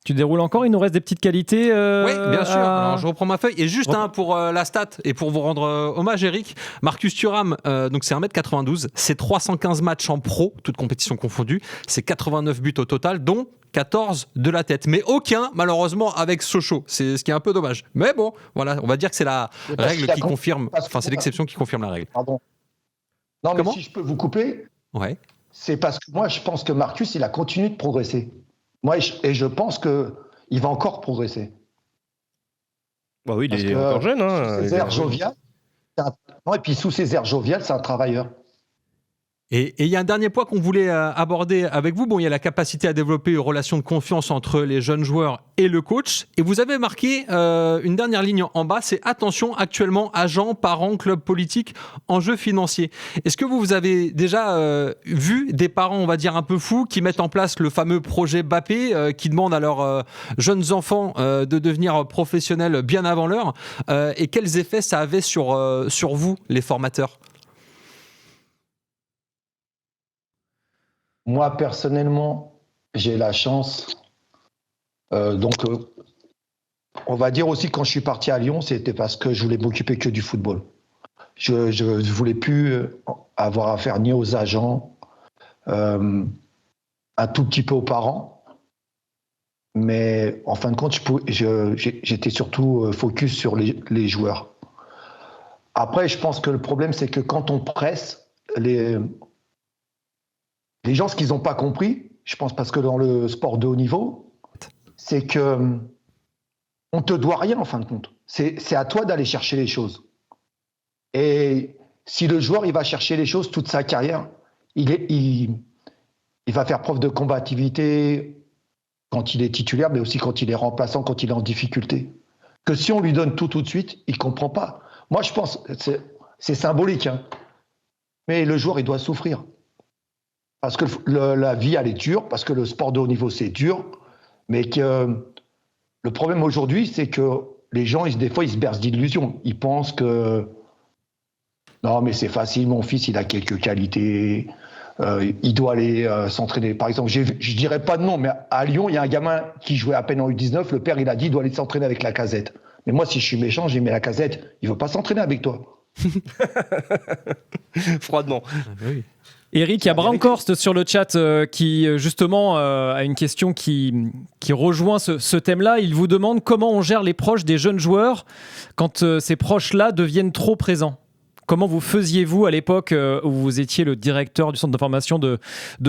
Tu déroules encore, il nous reste des petites qualités. Oui, bien sûr. Alors, je reprends ma feuille. Et juste pour la stat, et pour vous rendre hommage, Eric, Marcus Thuram, donc c'est 1m92, c'est 315 matchs en pro, toutes compétitions confondues, c'est 89 buts au total, dont 14 de la tête. Mais aucun, malheureusement, avec Sochaux. C'est ce qui est un peu dommage. Mais bon, voilà, on va dire que c'est la règle qui confirme, enfin c'est l'exception qui confirme la règle. Pardon. Non, mais si je peux vous couper, c'est parce que moi, je pense que Marcus, il a continué de progresser. Moi, je pense qu'il va encore progresser. Bah oui, il est encore jeune. Sous ses airs joviales, et puis sous ses airs joviales, c'est un travailleur. Et il y a un dernier point qu'on voulait aborder avec vous. Bon, il y a la capacité à développer une relation de confiance entre les jeunes joueurs et le coach. Et vous avez marqué une dernière ligne en bas, c'est attention actuellement agents, parents, clubs politiques, enjeux financiers. Est-ce que vous avez déjà vu des parents, on va dire un peu fous, qui mettent en place le fameux projet Bappé, qui demandent à leurs jeunes enfants de devenir professionnels bien avant l'heure, et quels effets ça avait sur vous, les formateurs ? Moi, personnellement, j'ai la chance. On va dire aussi, quand je suis parti à Lyon, c'était parce que je voulais m'occuper que du football. Je ne voulais plus avoir affaire ni aux agents, un tout petit peu aux parents. Mais en fin de compte, j'étais surtout focus sur les joueurs. Après, je pense que le problème, c'est que quand on presse, les gens, ce qu'ils n'ont pas compris, je pense parce que dans le sport de haut niveau, c'est que on te doit rien en fin de compte. C'est à toi d'aller chercher les choses. Et si le joueur il va chercher les choses toute sa carrière, il va faire preuve de combativité quand il est titulaire, mais aussi quand il est remplaçant, quand il est en difficulté. Que si on lui donne tout de suite, il ne comprend pas. Moi, je pense, c'est symbolique, hein, mais le joueur, il doit souffrir. Parce que la vie, elle est dure, parce que le sport de haut niveau, c'est dur, mais que le problème aujourd'hui, c'est que les gens, des fois, ils se bercent d'illusions. Ils pensent que non, mais c'est facile, mon fils, il a quelques qualités, il doit aller s'entraîner. Par exemple, je ne dirais pas de nom, mais à Lyon, il y a un gamin qui jouait à peine en U19, le père, il a dit, il doit aller s'entraîner avec la Casette. Mais moi, si je suis méchant, j'ai mis la Casette, il ne veut pas s'entraîner avec toi. Froidement. Oui. Eric, il y a Brankhorst sur le chat qui justement a une question qui rejoint ce thème-là. Il vous demande comment on gère les proches des jeunes joueurs quand ces proches-là deviennent trop présents. Comment vous faisiez-vous à l'époque où vous étiez le directeur du centre de formation de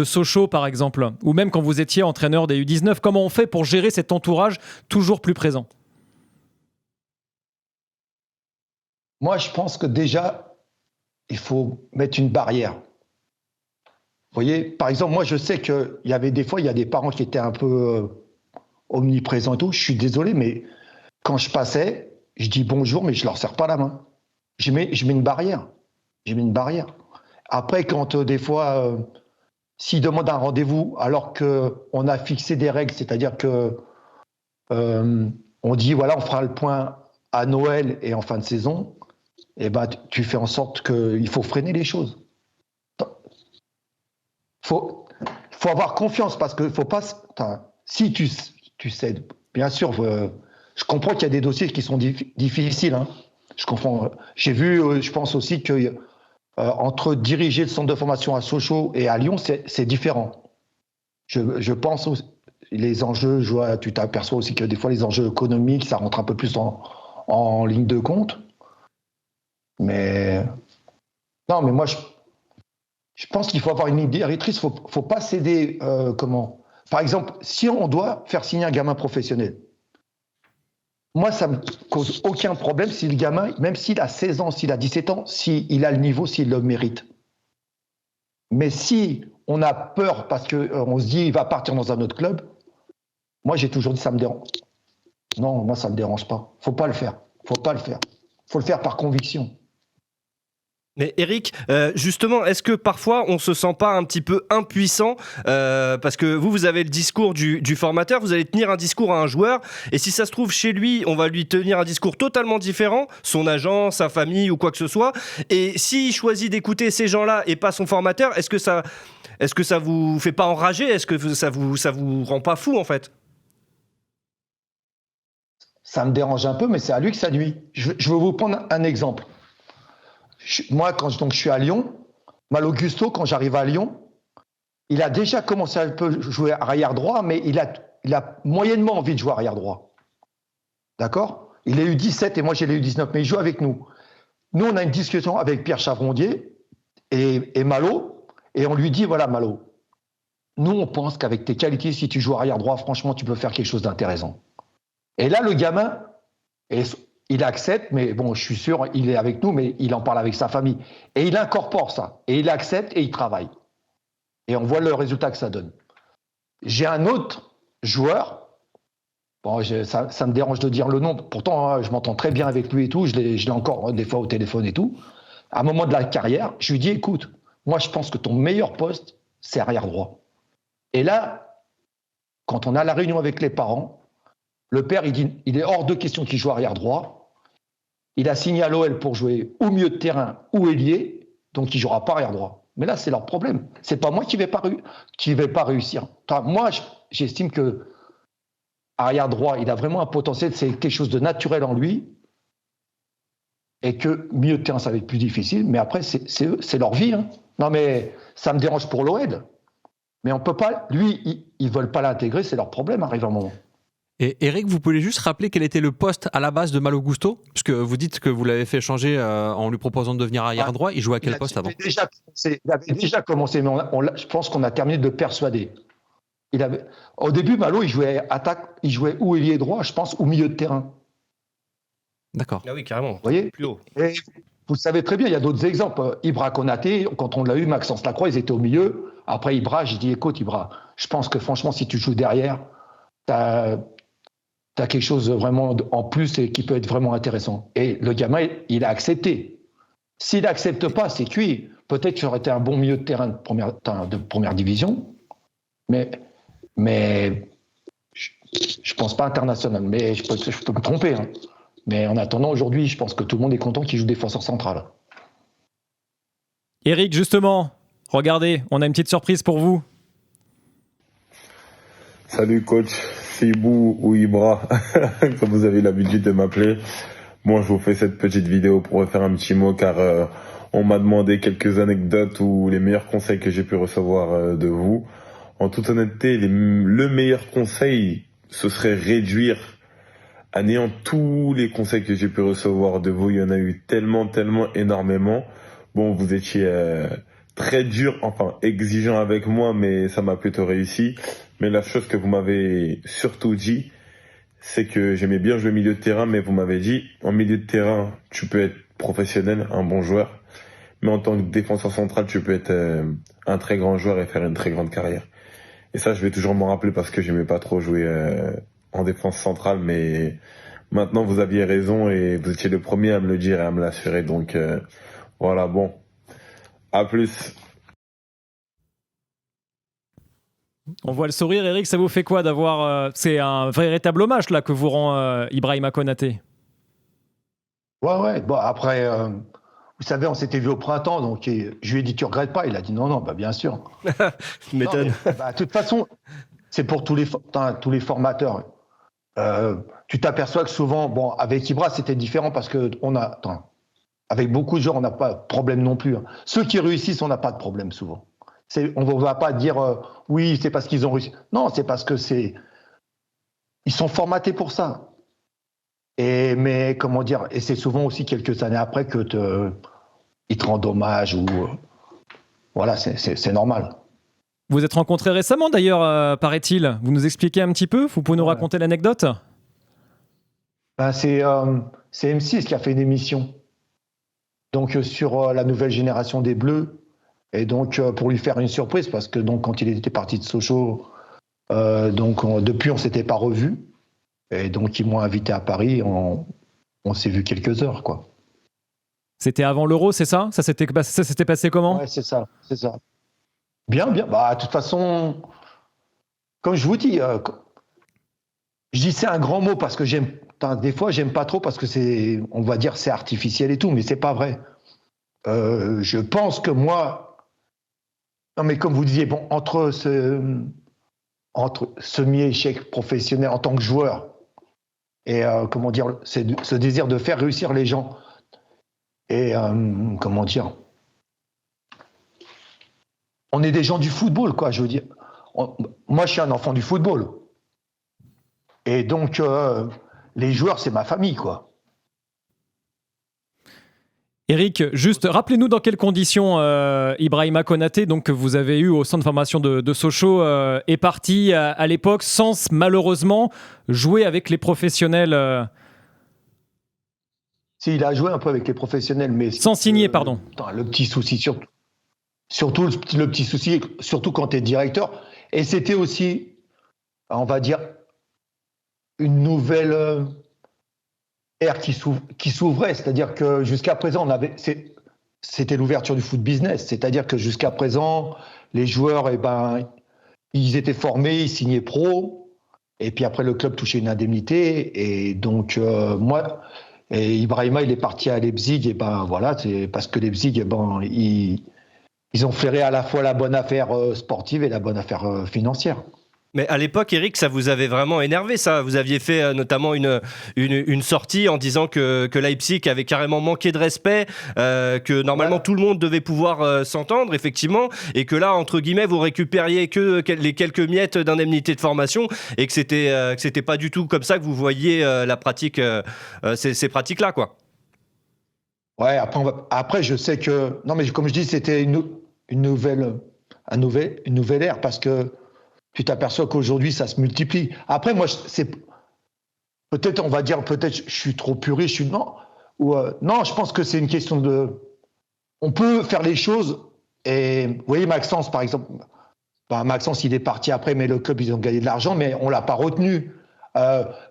Sochaux, par exemple, ou même quand vous étiez entraîneur des U19? Comment on fait pour gérer cet entourage toujours plus présent? Moi, je pense que déjà, il faut mettre une barrière. Vous voyez, par exemple, moi, je sais qu'il y avait des fois, il y a des parents qui étaient un peu omniprésents et tout. Je suis désolé, mais quand je passais, je dis bonjour, mais je ne leur serre pas la main. Je mets une barrière. Après, quand des fois, s'ils demandent un rendez-vous alors qu'on a fixé des règles, c'est-à-dire que on dit, voilà, on fera le point à Noël et en fin de saison, et ben, tu fais en sorte qu'il faut freiner les choses. Faut avoir confiance parce que faut pas. Si tu cèdes, bien sûr, je comprends qu'il y a des dossiers qui sont difficiles. Hein. Je comprends. J'ai vu, je pense aussi que entre diriger le centre de formation à Sochaux et à Lyon, c'est différent. Je pense aussi, les enjeux, tu t'aperçois aussi que des fois les enjeux économiques, ça rentre un peu plus en ligne de compte. Mais non, mais moi je pense qu'il faut avoir une ligne directrice, faut pas céder. Par exemple, si on doit faire signer un gamin professionnel, moi, ça me cause aucun problème si le gamin, même s'il a 16 ans, s'il a 17 ans, s'il a le niveau, s'il le mérite. Mais si on a peur parce qu'on se dit il va partir dans un autre club. Moi, j'ai toujours dit ça me dérange. Non, moi, ça me dérange pas. Faut pas le faire. Faut le faire par conviction. Mais Eric, justement, est-ce que parfois on se sent pas un petit peu impuissant parce que vous avez le discours du formateur, vous allez tenir un discours à un joueur, et si ça se trouve chez lui, on va lui tenir un discours totalement différent, son agent, sa famille ou quoi que ce soit, et s'il choisit d'écouter ces gens-là et pas son formateur, est-ce que ça vous fait pas enrager? Est-ce que ça vous rend pas fou en fait? Ça me dérange un peu, mais c'est à lui que ça nuit. Je vais vous prendre un exemple. Moi, quand je suis à Lyon, Malo Gusto, quand j'arrive à Lyon, il a déjà commencé à un peu jouer arrière droit, mais il a moyennement envie de jouer arrière droit. D'accord? Il a eu 17 et moi j'ai eu 19, mais il joue avec nous. Nous, on a une discussion avec Pierre Chavrondier et Malo, et on lui dit, voilà Malo, nous on pense qu'avec tes qualités, si tu joues arrière droit, franchement, tu peux faire quelque chose d'intéressant. Et là, le gamin, il accepte, mais bon, je suis sûr, il est avec nous, mais il en parle avec sa famille. Et il incorpore ça. Et il accepte et il travaille. Et on voit le résultat que ça donne. J'ai un autre joueur, bon, ça me dérange de dire le nom, pourtant je m'entends très bien avec lui et tout, je l'ai encore des fois au téléphone et tout. À un moment de la carrière, je lui dis, écoute, moi je pense que ton meilleur poste, c'est arrière droit. Et là, quand on a la réunion avec les parents, le père, il dit, il est hors de question qu'il joue arrière droit. Il a signé à l'OL pour jouer ou milieu de terrain ou ailier, donc il ne jouera pas arrière droit. Mais là, c'est leur problème. C'est pas moi qui vais pas réussir. Enfin, moi, j'estime que arrière droit, il a vraiment un potentiel, c'est quelque chose de naturel en lui, et que milieu de terrain, ça va être plus difficile. Mais après, c'est leur vie. Hein. Non, mais ça me dérange pour l'OL. Mais on peut pas. Lui, ils veulent pas l'intégrer, c'est leur problème. Arrive un moment. Et Eric, vous pouvez juste rappeler quel était le poste à la base de Malo Gusto? Parce que vous dites que vous l'avez fait changer en lui proposant de devenir arrière droit. Il jouait à quel poste avant? Il avait déjà commencé, mais je pense qu'on a terminé de le persuader. Au début, Malo, il jouait attaque, il jouait ou ailier droit, je pense, ou milieu de terrain. D'accord. Ah oui, carrément. Vous voyez? Plus haut. Et vous savez très bien, il y a d'autres exemples. Ibra Konaté, quand on l'a eu, Maxence Lacroix, ils étaient au milieu. Après Ibra, j'ai dit, écoute, Ibra, je pense que franchement, si tu joues derrière, t'as quelque chose vraiment en plus et qui peut être vraiment intéressant. Et le gamin, il a accepté. S'il n'accepte pas, c'est cuit. Peut-être que ça aurait été un bon milieu de terrain de première division, mais je pense pas international. Mais je peux me tromper. Hein. Mais en attendant, aujourd'hui, je pense que tout le monde est content qu'il joue défenseur central. Eric, justement, regardez, on a une petite surprise pour vous. Salut coach, Fibou ou Ibra, comme vous avez l'habitude de m'appeler. Bon, je vous fais cette petite vidéo pour refaire un petit mot car on m'a demandé quelques anecdotes ou les meilleurs conseils que j'ai pu recevoir de vous. En toute honnêteté, le meilleur conseil, ce serait réduire à néant tous les conseils que j'ai pu recevoir de vous. Il y en a eu tellement énormément. Bon, vous étiez très dur, enfin exigeant avec moi, mais ça m'a plutôt réussi. Mais la chose que vous m'avez surtout dit, c'est que j'aimais bien jouer milieu de terrain, mais vous m'avez dit, en milieu de terrain, tu peux être professionnel, un bon joueur, mais en tant que défenseur central, tu peux être un très grand joueur et faire une très grande carrière. Et ça, je vais toujours m'en rappeler parce que j'aimais pas trop jouer en défense centrale, mais maintenant, vous aviez raison et vous étiez le premier à me le dire et à me l'assurer. Donc, voilà, bon. À plus. On voit le sourire, Eric, ça vous fait quoi d'avoir... c'est un véritable hommage là que vous rend Ibrahima Konaté. Ouais. Bon, après, vous savez, on s'était vu au printemps, donc je lui ai dit, tu regrettes pas? Il a dit, non, bah, bien sûr. Tu m'étonnes. De toute façon, c'est pour tous les formateurs. Tu t'aperçois que souvent, bon, avec Ibra, c'était différent parce que avec beaucoup de joueurs, on n'a pas de problème non plus. Hein. Ceux qui réussissent, on n'a pas de problème souvent. On ne va pas dire oui, c'est parce qu'ils ont réussi. Non, c'est parce que ils sont formatés pour ça. Mais comment dire, et c'est souvent aussi quelques années après que ils te rendent hommage ou voilà, c'est normal. Vous êtes rencontrés récemment d'ailleurs, paraît-il. Vous nous expliquez un petit peu? Vous pouvez nous raconter l'anecdote? C'est M6 qui a fait une émission. Donc sur la nouvelle génération des Bleus. Et donc, pour lui faire une surprise, parce que donc, quand il était parti de Sochaux, depuis, on ne s'était pas revus. Et donc, ils m'ont invité à Paris. On s'est vu quelques heures, quoi. C'était avant l'Euro, c'est ça? Ça s'était passé comment? Ouais, c'est ça. Bien, bien. Bah, de toute façon, comme je vous dis, je dis c'est un grand mot parce que des fois, j'aime pas trop parce que on va dire, c'est artificiel et tout, mais c'est pas vrai. Je pense que moi, non, mais comme vous disiez, bon, entre semi-échec professionnel en tant que joueur et comment dire, ce désir de faire réussir les gens et comment dire, on est des gens du football, quoi. Je veux dire, moi, je suis un enfant du football et donc les joueurs, c'est ma famille, quoi. Eric, juste rappelez-nous dans quelles conditions Ibrahima Konaté, donc, que vous avez eu au centre de formation de Sochaux, est parti à l'époque sans malheureusement jouer avec les professionnels. Si, il a joué un peu avec les professionnels, mais sans signer, pardon. Le petit souci, surtout le petit souci, surtout quand tu es directeur, et c'était aussi, on va dire, une nouvelle ère qui s'ouvrait, c'est-à-dire que jusqu'à présent, c'était l'ouverture du foot business, c'est-à-dire que jusqu'à présent, les joueurs, ils étaient formés, ils signaient pro, et puis après le club touchait une indemnité, et donc et Ibrahima, il est parti à Leipzig, et voilà, c'est parce que Leipzig, ils ont flairé à la fois la bonne affaire sportive et la bonne affaire financière. Mais à l'époque, Eric, ça vous avait vraiment énervé, ça. Vous aviez fait notamment une sortie en disant que Leipzig avait carrément manqué de respect, que normalement tout le monde devait pouvoir s'entendre, effectivement, et que là, entre guillemets, vous récupériez que les quelques miettes d'indemnité de formation, et que c'était pas du tout comme ça que vous voyiez la pratique, ces pratiques-là, quoi. Ouais, après, je sais que... Non, mais comme je dis, c'était une nouvelle ère, parce que tu t'aperçois qu'aujourd'hui, ça se multiplie. Après, moi, peut-être, on va dire, peut-être je suis trop puriste, non, je pense que c'est une question de... On peut faire les choses, et vous voyez, Maxence, par exemple, Maxence, il est parti après, mais le club, ils ont gagné de l'argent, mais on ne l'a pas retenu.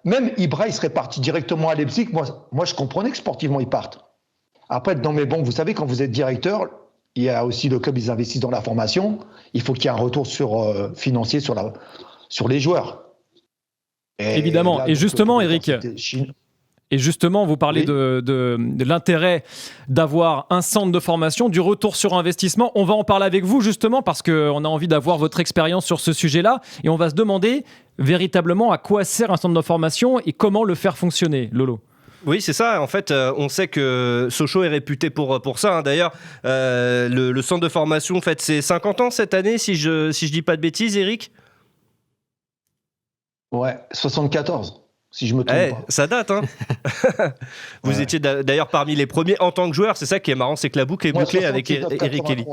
Même Ibra, il serait parti directement à Leipzig. Moi, je comprenais que sportivement, ils partent. Après, mais bon, vous savez, quand vous êtes directeur, il y a aussi le club, ils investissent dans la formation. Il faut qu'il y ait un retour financier sur les joueurs. Évidemment. Là, et justement, Eric, vous parlez oui. de l'intérêt d'avoir un centre de formation, du retour sur investissement. On va en parler avec vous, justement, parce qu'on a envie d'avoir votre expérience sur ce sujet-là. Et on va se demander véritablement à quoi sert un centre de formation et comment le faire fonctionner, Lolo. Oui, c'est ça. En fait, on sait que Sochaux est réputé pour ça. Hein. D'ailleurs, le centre de formation fête ses 50 ans cette année, si je dis pas de bêtises, Eric. Ouais, 74, si je me trompe pas. Ça date, hein. Vous étiez d'ailleurs parmi les premiers en tant que joueur. C'est ça qui est marrant, c'est que la boucle est bouclée avec Eric Kelly.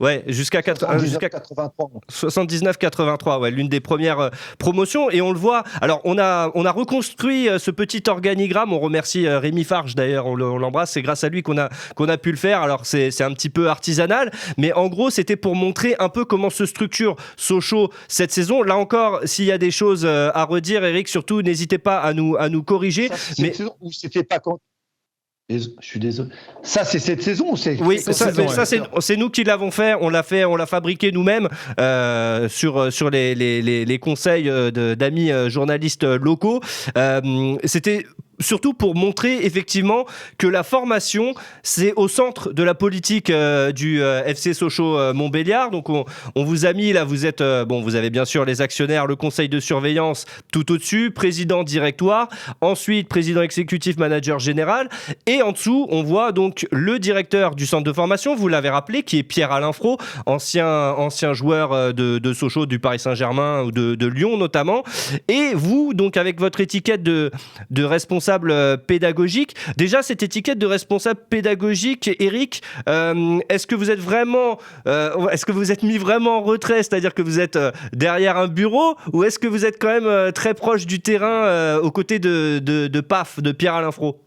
Ouais, jusqu'à 79-83, ouais, l'une des premières promotions. Et on le voit, alors on a reconstruit ce petit organigramme. On remercie Rémi Farge d'ailleurs, on l'embrasse, c'est grâce à lui qu'on a pu le faire. Alors c'est un petit peu artisanal, mais en gros c'était pour montrer un peu comment se structure Sochaux cette saison. Là encore, s'il y a des choses à redire, Eric, surtout n'hésitez pas à nous corriger. Cette saison où c'était pas quand... Je suis désolé. Ça, c'est cette saison ou c'est... Oui, c'est nous qui l'avons fait. On l'a fabriqué nous-mêmes sur les conseils d'amis journalistes locaux. C'était surtout pour montrer effectivement que la formation, c'est au centre de la politique du FC Sochaux-Montbéliard. Donc on vous a mis, là vous êtes, vous avez bien sûr les actionnaires, le conseil de surveillance tout au-dessus, président directoire, ensuite président exécutif, manager général, et en dessous on voit donc le directeur du centre de formation, vous l'avez rappelé, qui est Pierre-Alain Fro, ancien joueur de Sochaux, du Paris Saint-Germain ou de Lyon notamment, et vous donc avec votre étiquette de responsable pédagogique. Déjà, cette étiquette de responsable pédagogique, Eric, est-ce que vous êtes vraiment, est-ce que vous êtes mis vraiment en retrait, c'est-à-dire que vous êtes derrière un bureau, ou est-ce que vous êtes quand même très proche du terrain aux côtés de PAF, de Pierre-Alain Fro?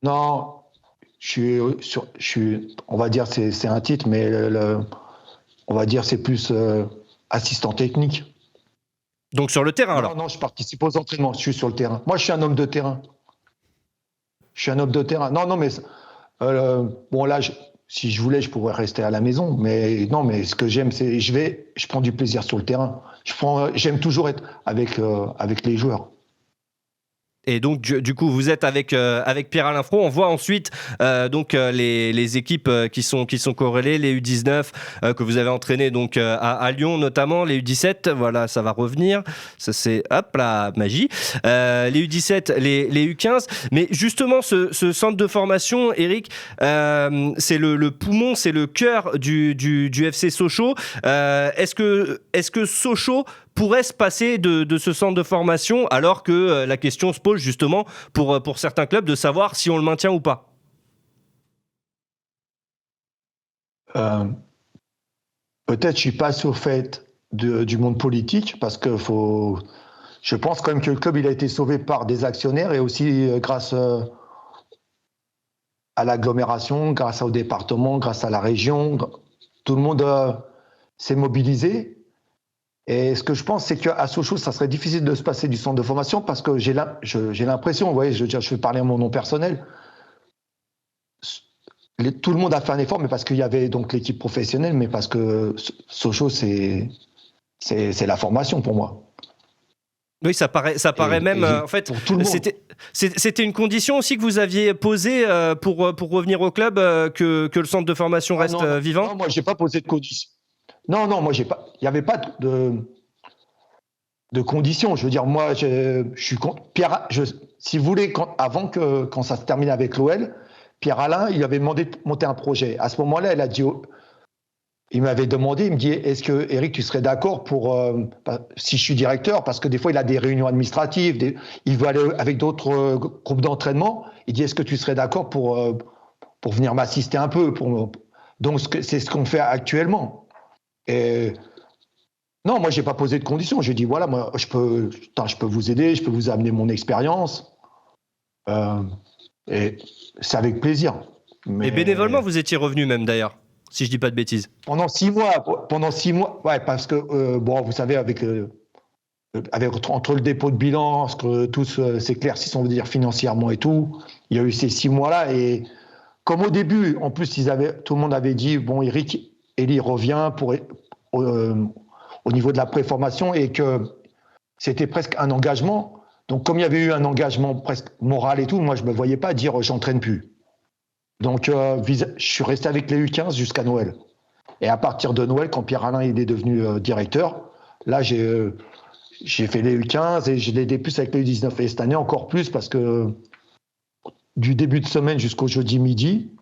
Non, on va dire, c'est un titre, mais on va dire c'est plus assistant technique. Donc sur le terrain, alors. Non, je participe aux entraînements, je suis sur le terrain. Moi, je suis un homme de terrain. Non, mais bon, là, si je voulais, je pourrais rester à la maison. Mais non, mais ce que j'aime, c'est je prends du plaisir sur le terrain. J'aime toujours être avec les joueurs. Et donc du coup vous êtes avec Pierre-Alain Frot. On voit ensuite les équipes qui sont corrélées, les U19 que vous avez entraînées donc à Lyon notamment, les U17, voilà, ça va revenir, ça c'est hop la magie, les U17, les U15. Mais justement ce centre de formation, Eric, c'est le poumon, c'est le cœur du FC Sochaux. Est-ce que Sochaux pourrait se passer de ce centre de formation, alors que la question se pose justement pour certains clubs de savoir si on le maintient ou pas? Peut-être je suis pas assez au fait du monde politique, parce que je pense quand même que le club il a été sauvé par des actionnaires et aussi grâce à l'agglomération, grâce au département, grâce à la région. Tout le monde s'est mobilisé. Et ce que je pense, c'est qu'à Sochaux, ça serait difficile de se passer du centre de formation, parce que j'ai l'impression, vous voyez, je vais parler en mon nom personnel, tout le monde a fait un effort, mais parce qu'il y avait donc l'équipe professionnelle, mais parce que Sochaux, c'est la formation pour moi. Oui, ça paraît même. En fait, c'était une condition aussi que vous aviez posée pour revenir au club, que le centre de formation reste vivant. Non, moi, j'ai pas posé de condition. Non, moi, j'ai pas. Il n'y avait pas de conditions. Je veux dire, moi, je suis contre. Si vous voulez, quand ça se termine avec l'OL, Pierre-Alain, il avait demandé de monter un projet. À ce moment-là, il m'avait demandé, il me dit, est-ce que, Eric, tu serais d'accord si je suis directeur, parce que des fois, il a des réunions administratives, il veut aller avec d'autres groupes d'entraînement. Il dit, est-ce que tu serais d'accord pour venir m'assister un peu Donc, c'est ce qu'on fait actuellement. Et non, moi, j'ai pas posé de conditions. J'ai dit, voilà, moi, je peux vous aider, je peux vous amener mon expérience. Et c'est avec plaisir. Et bénévolement, vous étiez revenu même, d'ailleurs, si je dis pas de bêtises. Pendant 6 mois, ouais, parce que, bon, vous savez, entre le dépôt de bilan, ce que tous s'éclaircissent, on veut dire, financièrement et tout, il y a eu ces 6 mois-là. Et comme au début, en plus, tout le monde avait dit, bon, Elie revient au niveau de la préformation, et que c'était presque un engagement. Donc, comme il y avait eu un engagement presque moral et tout, moi, je ne me voyais pas dire j'entraîne plus. Donc, je suis resté avec les U15 jusqu'à Noël. Et à partir de Noël, quand Pierre-Alain il est devenu directeur, là, j'ai fait les U15 et je l'ai aidé plus avec les U19. Et cette année, encore plus, parce que du début de semaine jusqu'au jeudi midi,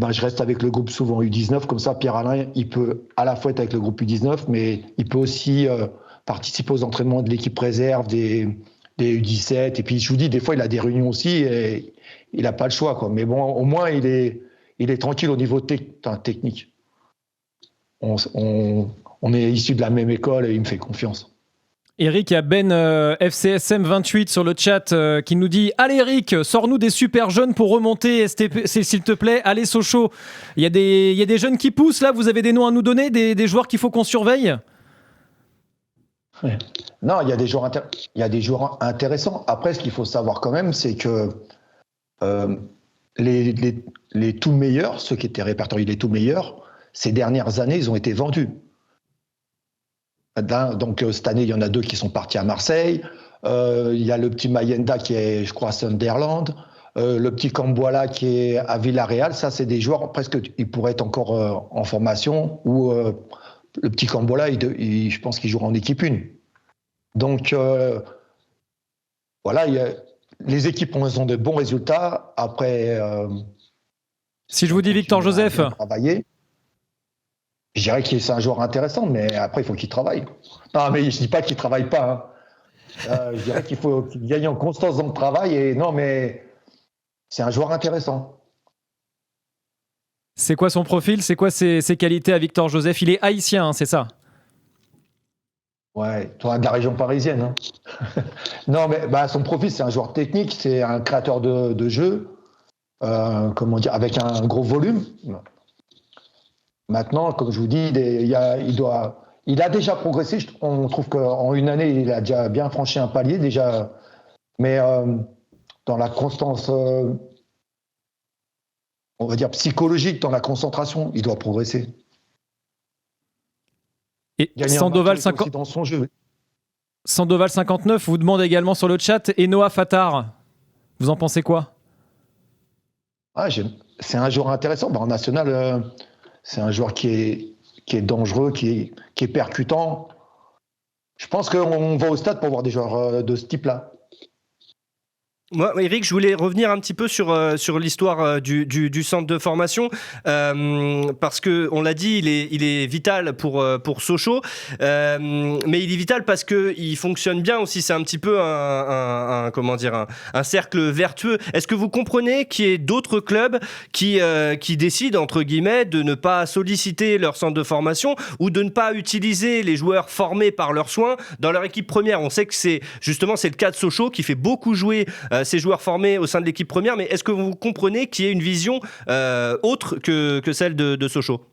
je reste avec le groupe souvent U19. Comme ça, Pierre-Alain, il peut à la fois être avec le groupe U19, mais il peut aussi participer aux entraînements de l'équipe réserve, des U17. Et puis, je vous dis, des fois, il a des réunions aussi et il n'a pas le choix, quoi. Mais bon, au moins, il est tranquille au niveau technique. On est issus de la même école et il me fait confiance. Eric, il y a Ben FCSM28 sur le chat qui nous dit « Allez Eric, sors-nous des super jeunes pour remonter, s'il te plaît. Allez Sochaux. » Il y a des jeunes qui poussent là, vous avez des noms à nous donner, des joueurs qu'il faut qu'on surveille? Non, il y a des joueurs intéressants. Après, ce qu'il faut savoir quand même, c'est que les tout meilleurs, ceux qui étaient répertoriés les tout meilleurs, ces dernières années, ils ont été vendus. Donc cette année, il y en a 2 qui sont partis à Marseille. Il y a le petit Mayenda qui est, je crois, à Sunderland. Le petit Camboila qui est à Villarreal. Ça, c'est des joueurs presque, ils pourraient être encore en formation. Ou le petit Camboila, je pense qu'il jouera en équipe 1. Donc voilà, les équipes ont de bons résultats. Après, si je vous dis Victor Joseph, je dirais que c'est un joueur intéressant, mais après, il faut qu'il travaille. Non, mais je ne dis pas qu'il ne travaille pas. Hein. Je dirais qu'il faut qu'il gagne en constance dans le travail. Et non, mais c'est un joueur intéressant. C'est quoi son profil? C'est quoi ses qualités à Victor Joseph? Il est haïtien, hein, c'est ça? Ouais, toi, de la région parisienne. Hein. Non, mais son profil, c'est un joueur technique, c'est un créateur de jeu. avec un gros volume. Maintenant, comme je vous dis, il a déjà progressé. On trouve qu'en une année, il a déjà bien franchi un palier déjà. Mais dans la constance, on va dire psychologique, dans la concentration, il doit progresser. Et Sandoval, aussi dans son jeu. Sandoval 59 vous demande également sur le chat, et Noah Fattar, vous en pensez quoi? C'est un joueur intéressant. En national, c'est un joueur qui est dangereux, qui est percutant. Je pense qu'on va au stade pour voir des joueurs de ce type-là. Moi, Eric, je voulais revenir un petit peu sur l'histoire du centre de formation, parce que on l'a dit, il est vital pour Sochaux, mais il est vital parce que il fonctionne bien aussi. C'est un petit peu un cercle vertueux. Est-ce que vous comprenez qu'il y ait d'autres clubs qui décident entre guillemets de ne pas solliciter leur centre de formation ou de ne pas utiliser les joueurs formés par leurs soins dans leur équipe première? On sait que c'est le cas de Sochaux qui fait beaucoup jouer ces joueurs formés au sein de l'équipe première, mais est-ce que vous comprenez qu'il y ait une vision autre que celle de Sochaux?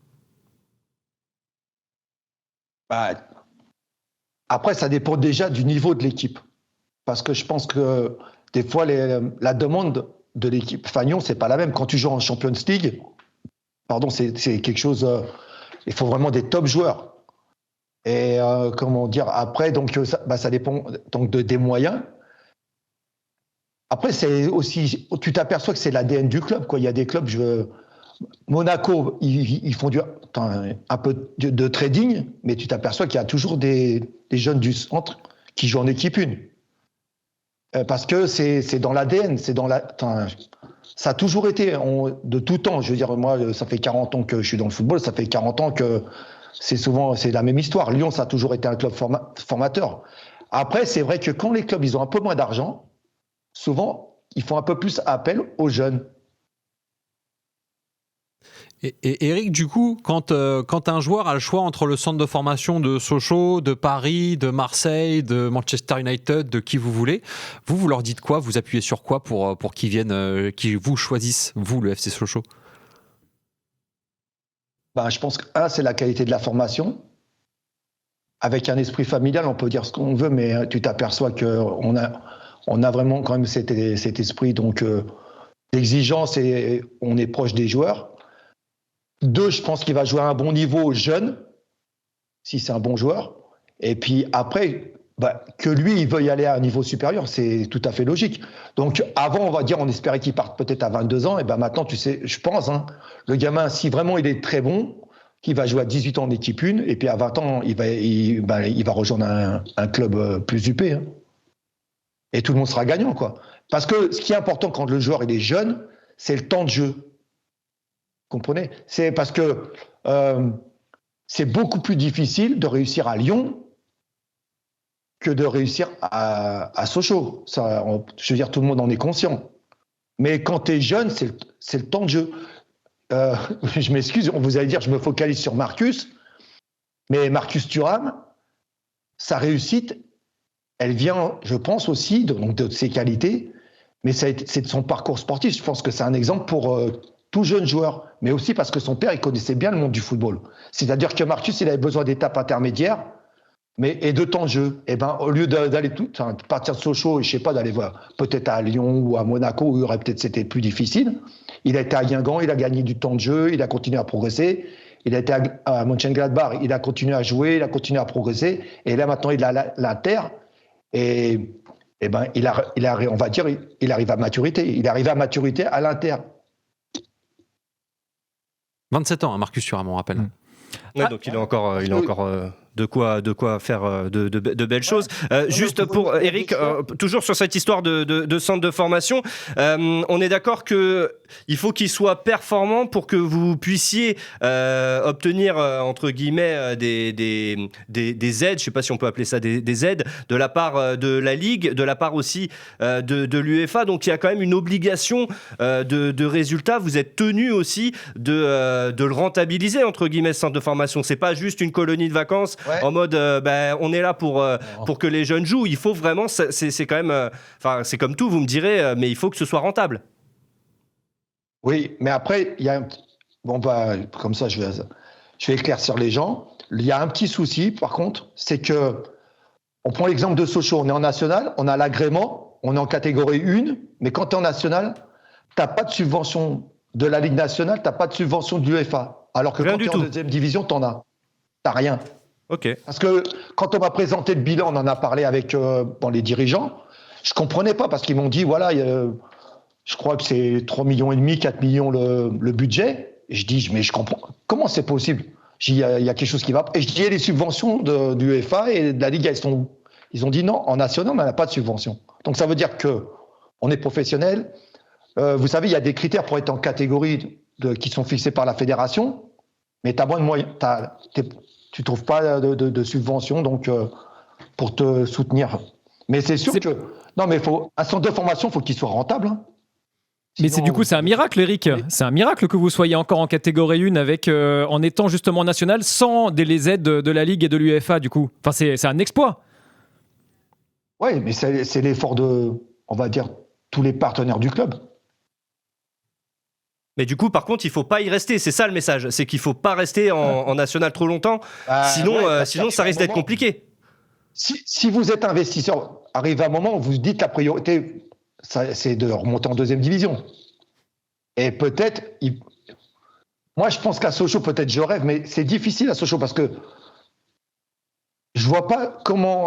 Après, ça dépend déjà du niveau de l'équipe. Parce que je pense que des fois, la demande de l'équipe Fagnon, c'est pas la même. Quand tu joues en Champions League, c'est quelque chose... il faut vraiment des top joueurs. Et après, donc, ça dépend donc des moyens. Après, c'est aussi, tu t'aperçois que c'est l'ADN du club, quoi. Il y a des clubs, Monaco, ils font un peu de trading, mais tu t'aperçois qu'il y a toujours des jeunes du centre qui jouent en équipe 1. Parce que c'est dans l'ADN, ça a toujours été, de tout temps. Je veux dire, moi, ça fait 40 ans que je suis dans le football, ça fait 40 ans que c'est la même histoire. Lyon, ça a toujours été un club formateur. Après, c'est vrai que quand les clubs, ils ont un peu moins d'argent, souvent, ils font un peu plus appel aux jeunes. Et Eric, du coup, quand un joueur a le choix entre le centre de formation de Sochaux, de Paris, de Marseille, de Manchester United, de qui vous voulez, vous leur dites quoi? Vous appuyez sur quoi pour qu'ils viennent, qu'ils vous choisissent, vous, le FC Sochaux? Je pense que c'est la qualité de la formation. Avec un esprit familial, on peut dire ce qu'on veut, mais tu t'aperçois qu'on a vraiment quand même cet esprit d'exigence et on est proche des joueurs. 2, je pense qu'il va jouer à un bon niveau jeune, si c'est un bon joueur. Et puis après, que lui, il veuille aller à un niveau supérieur, c'est tout à fait logique. Donc avant, on va dire, on espérait qu'il parte peut-être à 22 ans. Et maintenant, tu sais, je pense, le gamin, si vraiment il est très bon, qu'il va jouer à 18 ans en équipe 1, et puis à 20 ans, il va rejoindre un club plus huppé. Et tout le monde sera gagnant, quoi. Parce que ce qui est important quand le joueur il est jeune, c'est le temps de jeu. Vous comprenez? C'est parce que c'est beaucoup plus difficile de réussir à Lyon que de réussir à Sochaux. Ça, je veux dire, tout le monde en est conscient. Mais quand tu es jeune, c'est le temps de jeu. Je m'excuse, vous allez dire, je me focalise sur Marcus, mais Marcus Thuram, sa réussite, elle vient, je pense aussi, de ses qualités, mais c'est de son parcours sportif. Je pense que c'est un exemple pour tout jeune joueur, mais aussi parce que son père, il connaissait bien le monde du football. C'est-à-dire que Marcus, il avait besoin d'étapes intermédiaires et de temps de jeu. Et au lieu d'aller partir de Sochaux, et je sais pas, d'aller voir peut-être à Lyon ou à Monaco, où c'était plus difficile, il a été à Guingamp, il a gagné du temps de jeu, il a continué à progresser. Il a été à Mönchengladbach, il a continué à jouer, il a continué à progresser. Et là, maintenant, il a l'Inter. Et il arrive à maturité. Il arrive à maturité à l'Inter. 27 ans, Marcus Thuram, on rappelle. Ouais, donc il a encore de quoi faire de belles choses. Juste pour Eric, toujours sur cette histoire de centre de formation, on est d'accord que il faut qu'il soit performant pour que vous puissiez obtenir entre guillemets des aides, je sais pas si on peut appeler ça des aides de la part de la Ligue, de la part aussi de l'UEFA. Donc il y a quand même une obligation de résultat. Vous êtes tenu aussi de le rentabiliser entre guillemets ce centre de formation. C'est pas juste une colonie de vacances en mode on est là pour que les jeunes jouent. Il faut vraiment, c'est quand même, c'est comme tout, vous me direz, mais il faut que ce soit rentable. Oui, mais après, il y a bon, comme ça, je vais éclaircir les gens. Il y a un petit souci, par contre, c'est que on prend l'exemple de Sochaux. On est en national, on a l'agrément, on est en catégorie 1, mais quand tu es en national, tu n'as pas de subvention de la Ligue nationale, tu n'as pas de subvention de l'UEFA. Alors que Rien quand du tu es en tout. deuxième division, tu en as. Tu n'as rien. Ok. Parce que quand on m'a présenté le bilan, on en a parlé avec les dirigeants, je ne comprenais pas parce qu'ils m'ont dit, voilà, je crois que c'est 3,5 millions, 4 millions le budget. Et je dis, mais je comprends. Comment c'est possible? Je dis, il y a quelque chose qui va pas. Et je dis, les subventions du UEFA et de la Ligue, elles sont où? Ils ont dit non, en national, on n'a pas de subvention. Donc ça veut dire que on est professionnel. Vous savez, il y a des critères pour être en catégorie qui sont fixés par la fédération, mais tu as moins de moyens. Tu trouves pas de subvention donc pour te soutenir. Mais c'est sûr que non, mais un centre de formation, faut qu'il soit rentable. Hein. Mais c'est du coup, c'est un miracle, Eric. C'est un miracle que vous soyez encore en catégorie 1 en étant justement national sans les aides de la Ligue et de l'UEFA, du coup. Enfin, c'est un exploit. Oui, mais c'est l'effort on va dire, tous les partenaires du club. Mais du coup, par contre, il faut pas y rester. C'est ça le message. C'est qu'il faut pas rester en national trop longtemps. Sinon, ça risque d'être compliqué. Si vous êtes investisseur, arrive un moment où vous dites que la priorité, c'est de remonter en deuxième division. Et peut-être, moi je pense qu'à Sochaux, peut-être je rêve, mais c'est difficile à Sochaux parce que je vois pas comment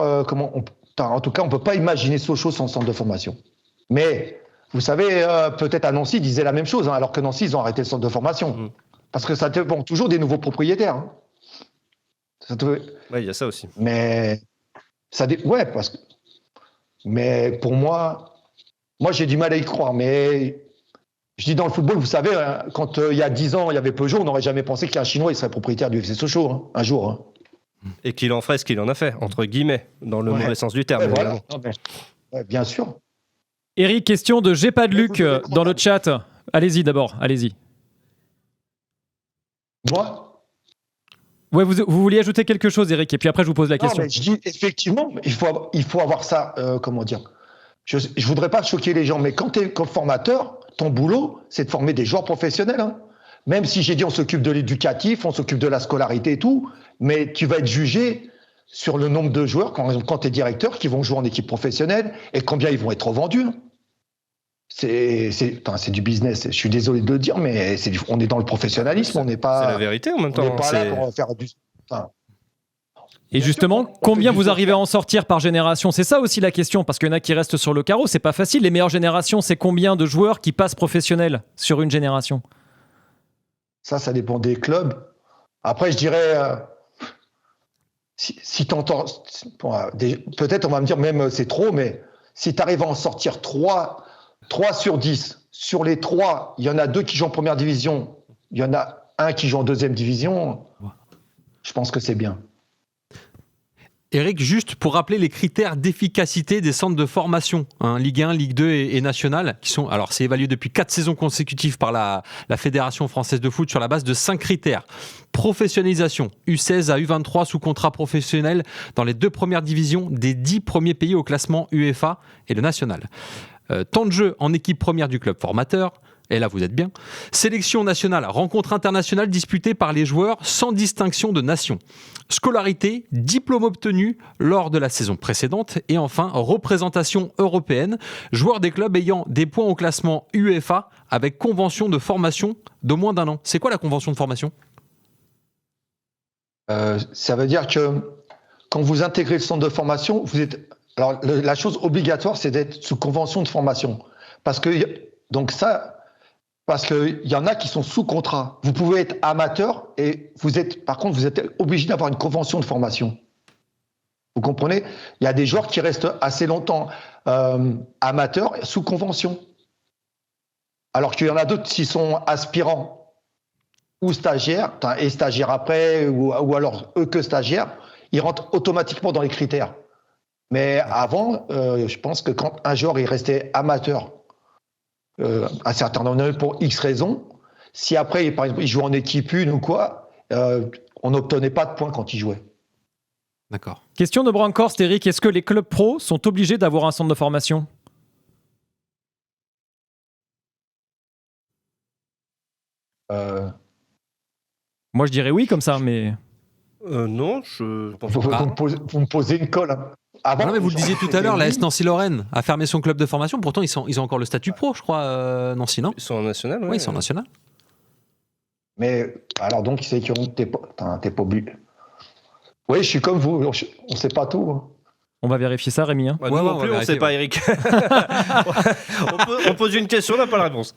en tout cas, on peut pas imaginer Sochaux sans centre de formation. Mais vous savez, peut-être à Nancy, ils disaient la même chose, hein, alors que Nancy, ils ont arrêté le centre de formation. Parce que ça dépend toujours des nouveaux propriétaires. Hein. Oui, il y a ça aussi. Mais mais pour moi j'ai du mal à y croire. Mais je dis dans le football, vous savez, hein, quand il y a 10 ans, il y avait Peugeot, on n'aurait jamais pensé qu'un Chinois il serait propriétaire du FC Sochaux, hein, un jour. Hein. Et qu'il en ferait ce qu'il en a fait, entre guillemets, dans le mauvais sens du terme. Ouais, voilà. Bien sûr. Eric, question de J'ai pas de Luc dans le chat. Allez-y d'abord, allez-y. Moi Ouais, vous vouliez ajouter quelque chose, Eric, et puis après je vous pose la question. Non, mais je dis effectivement, il faut avoir ça, comment dire. Je voudrais pas choquer les gens, mais quand tu es comme formateur, ton boulot, c'est de former des joueurs professionnels. Hein. Même si j'ai dit on s'occupe de l'éducatif, on s'occupe de la scolarité et tout, mais tu vas être jugé sur le nombre de joueurs, quand tu es directeur, qui vont jouer en équipe professionnelle et combien ils vont être vendus. C'est du business. Je suis désolé de le dire, mais on est dans le professionnalisme. On n'est pas. C'est la vérité en même temps. On n'est pas là pour faire du. Et justement, combien vous arrivez à en sortir par génération? C'est ça aussi la question, parce qu'il y en a qui restent sur le carreau. C'est pas facile. Les meilleures générations, c'est combien de joueurs qui passent professionnels sur une génération? Ça dépend des clubs. Après, je dirais. Si tu entends. Peut-être on va me dire même c'est trop, mais si tu arrives à en sortir 3 sur 10, sur les 3, il y en a 2 qui jouent en première division, il y en a 1 qui joue en deuxième division, je pense que c'est bien. Eric, juste pour rappeler les critères d'efficacité des centres de formation, hein, Ligue 1, Ligue 2 et National, qui sont, alors c'est évalué depuis 4 saisons consécutives par la Fédération française de foot sur la base de 5 critères. Professionnalisation, U16 à U23 sous contrat professionnel dans les 2 premières divisions des 10 premiers pays au classement UEFA et le National. Temps de jeu en équipe première du club formateur. Et là, vous êtes bien. Sélection nationale, rencontre internationale disputée par les joueurs sans distinction de nation. Scolarité, diplôme obtenu lors de la saison précédente. Et enfin, représentation européenne, joueurs des clubs ayant des points au classement UEFA avec convention de formation d'au moins d'1 an. C'est quoi la convention de formation ? Ça veut dire que quand vous intégrez le centre de formation, vous êtes. Alors, la chose obligatoire, c'est d'être sous convention de formation. Parce qu'il y en a qui sont sous contrat. Vous pouvez être amateur et par contre, vous êtes obligé d'avoir une convention de formation. Vous comprenez ? Il y a des joueurs qui restent assez longtemps amateurs sous convention. Alors qu'il y en a d'autres qui sont aspirants ou stagiaires, et stagiaires après, ou alors eux que stagiaires, ils rentrent automatiquement dans les critères. Mais avant, je pense que quand un joueur il restait amateur, un certain nombre pour X raisons, si après, par exemple, il jouait en équipe 1 ou quoi, on n'obtenait pas de points quand il jouait. D'accord. Question de Brancorst, Eric, est-ce que les clubs pro sont obligés d'avoir un centre de formation ? Moi, je dirais oui comme ça, mais... Non, je pense Vous, pas. vous me posez une colle. Hein. Avant, Ah non, mais vous le disiez tout à l'heure, la S oui. Nancy-Lorraine a fermé son club de formation. Pourtant, ils ont encore le statut pro, je crois, Nancy, non? Ils sont en national, ouais. Oui, ils sont en national. Mais alors donc, c'est qu'on t'es pas obligé. Oui, je suis comme vous. On sait pas tout. Hein. On va vérifier ça, Rémi. Hein. Bah, Ouais, nous ouais, non on plus, va on sait vérifier, pas, Eric. On pose une question, on n'a pas la réponse.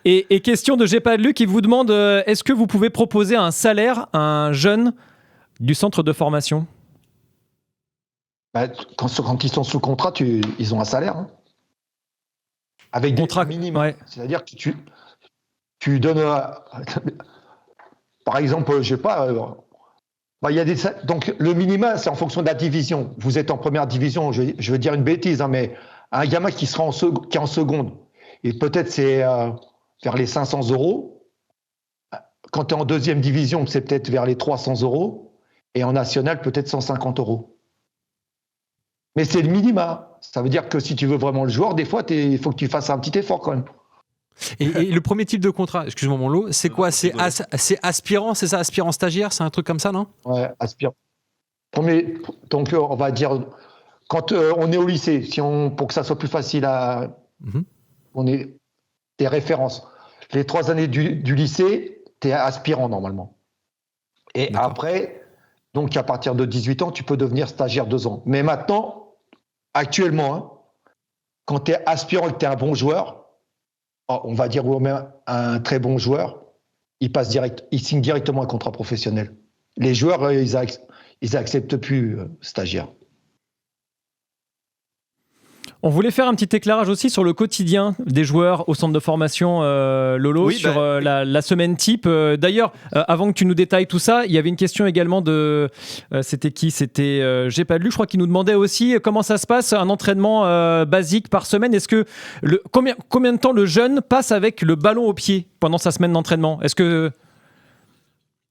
Et question de J'ai pas de Luc qui vous demande est-ce que vous pouvez proposer un salaire à un jeune du centre de formation? Bah, quand ils sont sous contrat, ils ont un salaire. Hein. Avec Contrat, des minimums. ouais. C'est-à-dire que tu donnes. Par exemple, je sais pas. Il y a donc le minimum, c'est en fonction de la division. Vous êtes en première division, je veux dire une bêtise, hein, mais un gamin qui est en seconde, et peut-être c'est vers les 500 euros. Quand tu es en deuxième division, c'est peut-être vers les 300 euros. Et en national, peut-être 150 euros. Mais c'est le minima. Ça veut dire que si tu veux vraiment le joueur, des fois, il faut que tu fasses un petit effort quand même. Et le premier type de contrat, excuse-moi mon lot, c'est quoi? C'est aspirant, c'est ça? Aspirant stagiaire, c'est un truc comme ça, non? Ouais, aspire. Donc, on va dire, quand on est au lycée, pour que ça soit plus facile à. On est des références. Les 3 années du lycée, tu es aspirant normalement. Et D'accord. après, donc à partir de 18 ans, tu peux devenir stagiaire 2 ans. Mais maintenant, actuellement, hein, quand tu es aspirant et que tu es un bon joueur, on va dire même un très bon joueur, il signe directement un contrat professionnel. Les joueurs, ils acceptent plus stagiaire. On voulait faire un petit éclairage aussi sur le quotidien des joueurs au centre de formation, Lolo, Oui, sur la semaine type. D'ailleurs, avant que tu nous détailles tout ça, il y avait une question également de... c'était qui? C'était J'ai pas lu, je crois, qui nous demandait aussi comment ça se passe, un entraînement basique par semaine. Est-ce que combien de temps le jeune passe avec le ballon au pied pendant sa semaine d'entraînement? Est-ce que...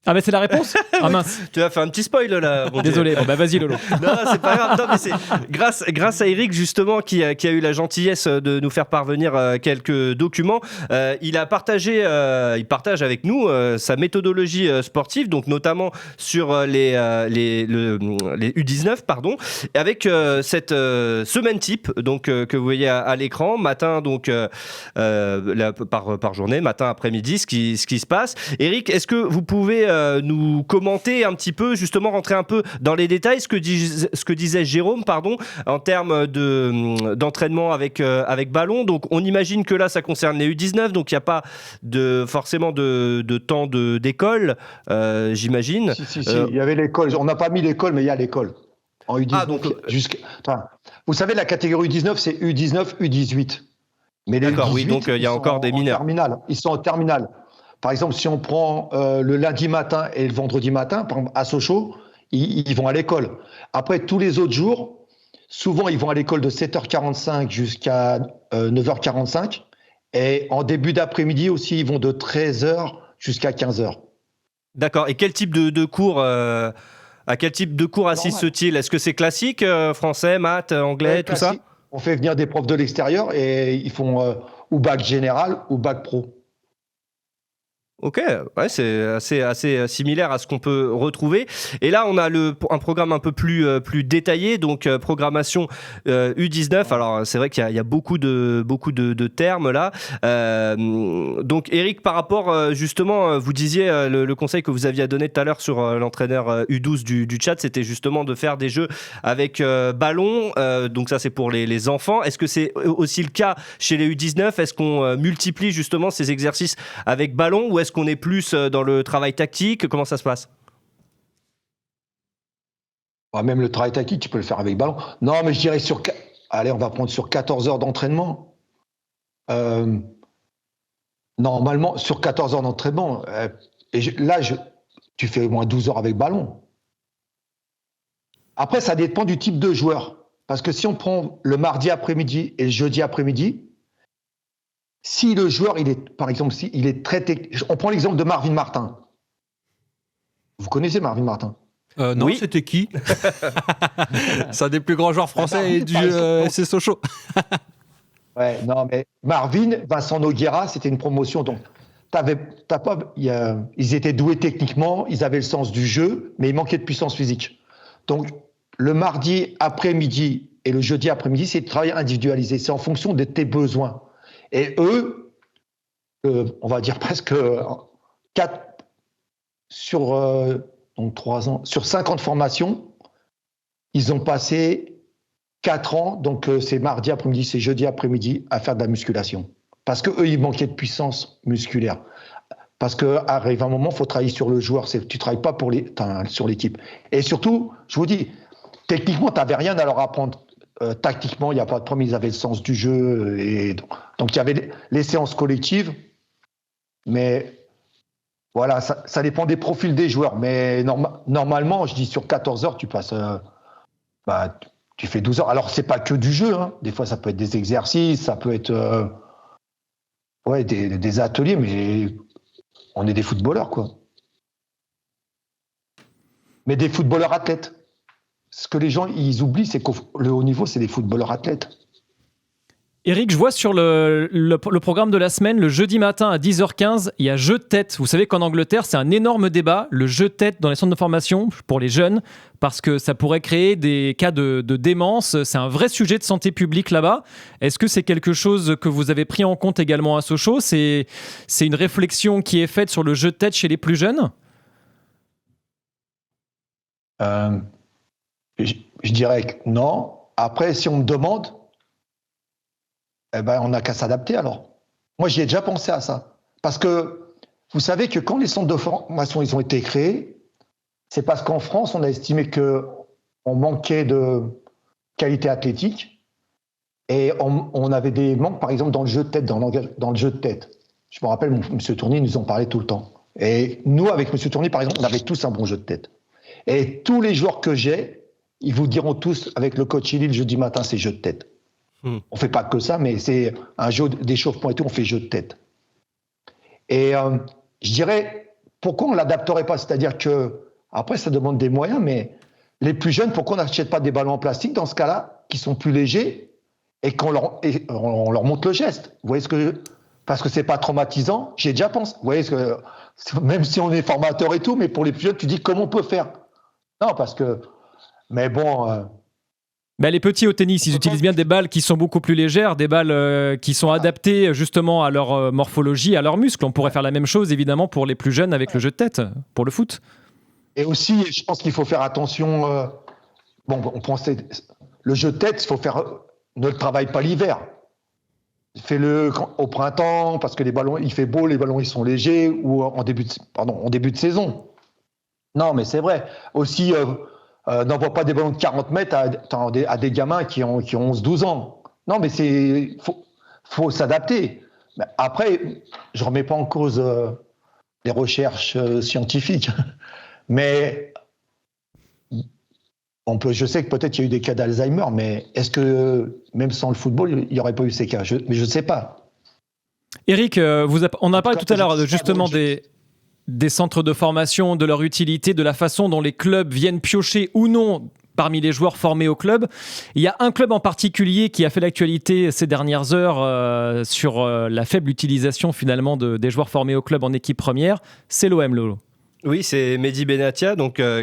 Ah bah c'est la réponse. Ah mince. Tu as fait un petit spoil là. Bon, Désolé, bon, bah vas-y Lolo. Non, c'est pas grave. Non, mais c'est grâce à Eric justement qui a eu la gentillesse de nous faire parvenir quelques documents. Il partage avec nous sa méthodologie sportive, donc notamment sur les U19, pardon, avec cette semaine type, donc que vous voyez à l'écran, matin donc par journée, matin après-midi, ce qui se passe. Eric, est-ce que vous pouvez nous commenter un petit peu, justement rentrer un peu dans les détails, ce que disait Jérôme, pardon, en termes d'entraînement avec ballon. Donc on imagine que là ça concerne les U19, donc il n'y a pas forcément de temps d'école, j'imagine. Si, il y avait l'école. On n'a pas mis l'école, mais il y a l'école. En U19. Ah, donc, vous savez, la catégorie U19, c'est U19, U18. Mais les d'accord, U18, oui, donc il y a encore des mineurs. Ils sont en terminale. Par exemple, si on prend le lundi matin et le vendredi matin, par exemple, à Sochaux, ils vont à l'école. Après, tous les autres jours, souvent, ils vont à l'école de 7h45 jusqu'à 9h45. Et en début d'après-midi aussi, ils vont de 13h jusqu'à 15h. D'accord. Et quel type de cours à quel type de cours assiste-t-il? Est-ce que c'est classique, français, maths, anglais, tout ça? On fait venir des profs de l'extérieur et ils font ou bac général ou bac pro. Ok, ouais, c'est assez similaire à ce qu'on peut retrouver. Et là, on a un programme un peu plus détaillé, donc programmation U19. Alors, c'est vrai qu'il y a beaucoup de termes là. Donc, Eric, par rapport justement, vous disiez le conseil que vous aviez donné tout à l'heure sur l'entraîneur U12 du chat, c'était justement de faire des jeux avec ballon. Donc ça, c'est pour les enfants. Est-ce que c'est aussi le cas chez les U19? Est-ce qu'on multiplie justement ces exercices avec ballon, ou est-ce qu'on est plus dans le travail tactique? Comment ça se passe? Même le travail tactique, tu peux le faire avec ballon. Non, mais je dirais allez, on va prendre sur 14 heures d'entraînement. Normalement, sur 14 heures d'entraînement, tu fais au moins 12 heures avec ballon. Après, ça dépend du type de joueur. Parce que si on prend le mardi après-midi et le jeudi après-midi, si le joueur, par exemple, il est très technique. On prend l'exemple de Marvin Martin. Vous connaissez Marvin Martin? Non, oui. C'était qui? C'est un des plus grands joueurs français du FC Sochaux. Ouais, non, mais Marvin, Vincent Noguera, c'était une promotion. Donc, ils étaient doués techniquement, ils avaient le sens du jeu, mais il manquait de puissance physique. Donc, le mardi après-midi et le jeudi après-midi, c'est du travail individualisé. C'est en fonction de tes besoins. Et eux, on va dire presque 4 sur 3 ans, sur 50 formations, ils ont passé 4 ans, donc c'est mardi après-midi, c'est jeudi après-midi, à faire de la musculation. Parce qu'eux, ils manquaient de puissance musculaire. Parce qu'arrive un moment, il faut travailler sur le joueur. Tu ne travailles pas sur l'équipe. Et surtout, je vous dis, techniquement, tu n'avais rien à leur apprendre. Tactiquement, il n'y a pas de problème, ils avaient le sens du jeu. Et donc, il y avait les séances collectives. Mais voilà, ça dépend des profils des joueurs. Mais normalement, je dis sur 14 heures, tu passes... tu fais 12 heures. Alors, ce n'est pas que du jeu. Hein. Des fois, ça peut être des exercices, ça peut être... des ateliers, mais on est des footballeurs, quoi. Mais des footballeurs athlètes. Ce que les gens, ils oublient, c'est que le haut niveau, c'est des footballeurs athlètes. Eric, je vois sur le programme de la semaine, le jeudi matin à 10h15, il y a jeu de tête. Vous savez qu'en Angleterre, c'est un énorme débat, le jeu de tête dans les centres de formation pour les jeunes, parce que ça pourrait créer des cas de démence. C'est un vrai sujet de santé publique là-bas. Est-ce que c'est quelque chose que vous avez pris en compte également à Sochaux ? C'est une réflexion qui est faite sur le jeu de tête chez les plus jeunes ? Je dirais que non. Après, si on me demande... on n'a qu'à s'adapter alors. Moi, j'y ai déjà pensé à ça. Parce que vous savez que quand les centres de formation ils ont été créés, c'est parce qu'en France, on a estimé qu'on manquait de qualité athlétique et on avait des manques, par exemple, dans le jeu de tête, dans le jeu de tête. Je me rappelle, M. Tourny nous en parlait tout le temps. Et nous, avec M. Tourny, par exemple, on avait tous un bon jeu de tête. Et tous les joueurs que j'ai, ils vous diront tous, avec le coach Ili, le jeudi matin, c'est jeu de tête. On ne fait pas que ça, mais c'est un jeu d'échauffement et tout, on fait jeu de tête. Et je dirais, pourquoi on ne l'adapterait pas ? C'est-à-dire que, après, ça demande des moyens, mais les plus jeunes, pourquoi on n'achète pas des ballons en plastique dans ce cas-là, qui sont plus légers, et qu'on on leur montre le geste ? Vous voyez parce que ce n'est pas traumatisant, j'ai déjà pensé. Vous voyez, même si on est formateur et tout, mais pour les plus jeunes, tu dis comment on peut faire ? Non, parce que... Mais bon... les petits au tennis, ils utilisent bien des balles qui sont beaucoup plus légères, des balles qui sont adaptées justement à leur morphologie, à leurs muscles. On pourrait faire la même chose évidemment pour les plus jeunes avec le jeu de tête, pour le foot. Et aussi, je pense qu'il faut faire attention. On pensait le jeu de tête, ne le travaille pas l'hiver. Fais-le au printemps parce que les ballons, il fait beau, les ballons ils sont légers, ou en début de saison. Non, mais c'est vrai. Aussi. N'envoie pas des ballons de 40 mètres à des gamins qui ont 11-12 ans. Non, mais faut s'adapter. Mais après, je ne remets pas en cause les recherches scientifiques. Mais je sais que peut-être il y a eu des cas d'Alzheimer, mais est-ce que même sans le football, il n'y aurait pas eu ces cas ? Mais je ne sais pas. Eric, on a parlé tout à l'heure justement des centres de formation, de leur utilité, de la façon dont les clubs viennent piocher ou non parmi les joueurs formés au club. Il y a un club en particulier qui a fait l'actualité ces dernières heures sur la faible utilisation finalement des joueurs formés au club en équipe première. C'est l'OM, Lolo. Oui, c'est Mehdi Benatia,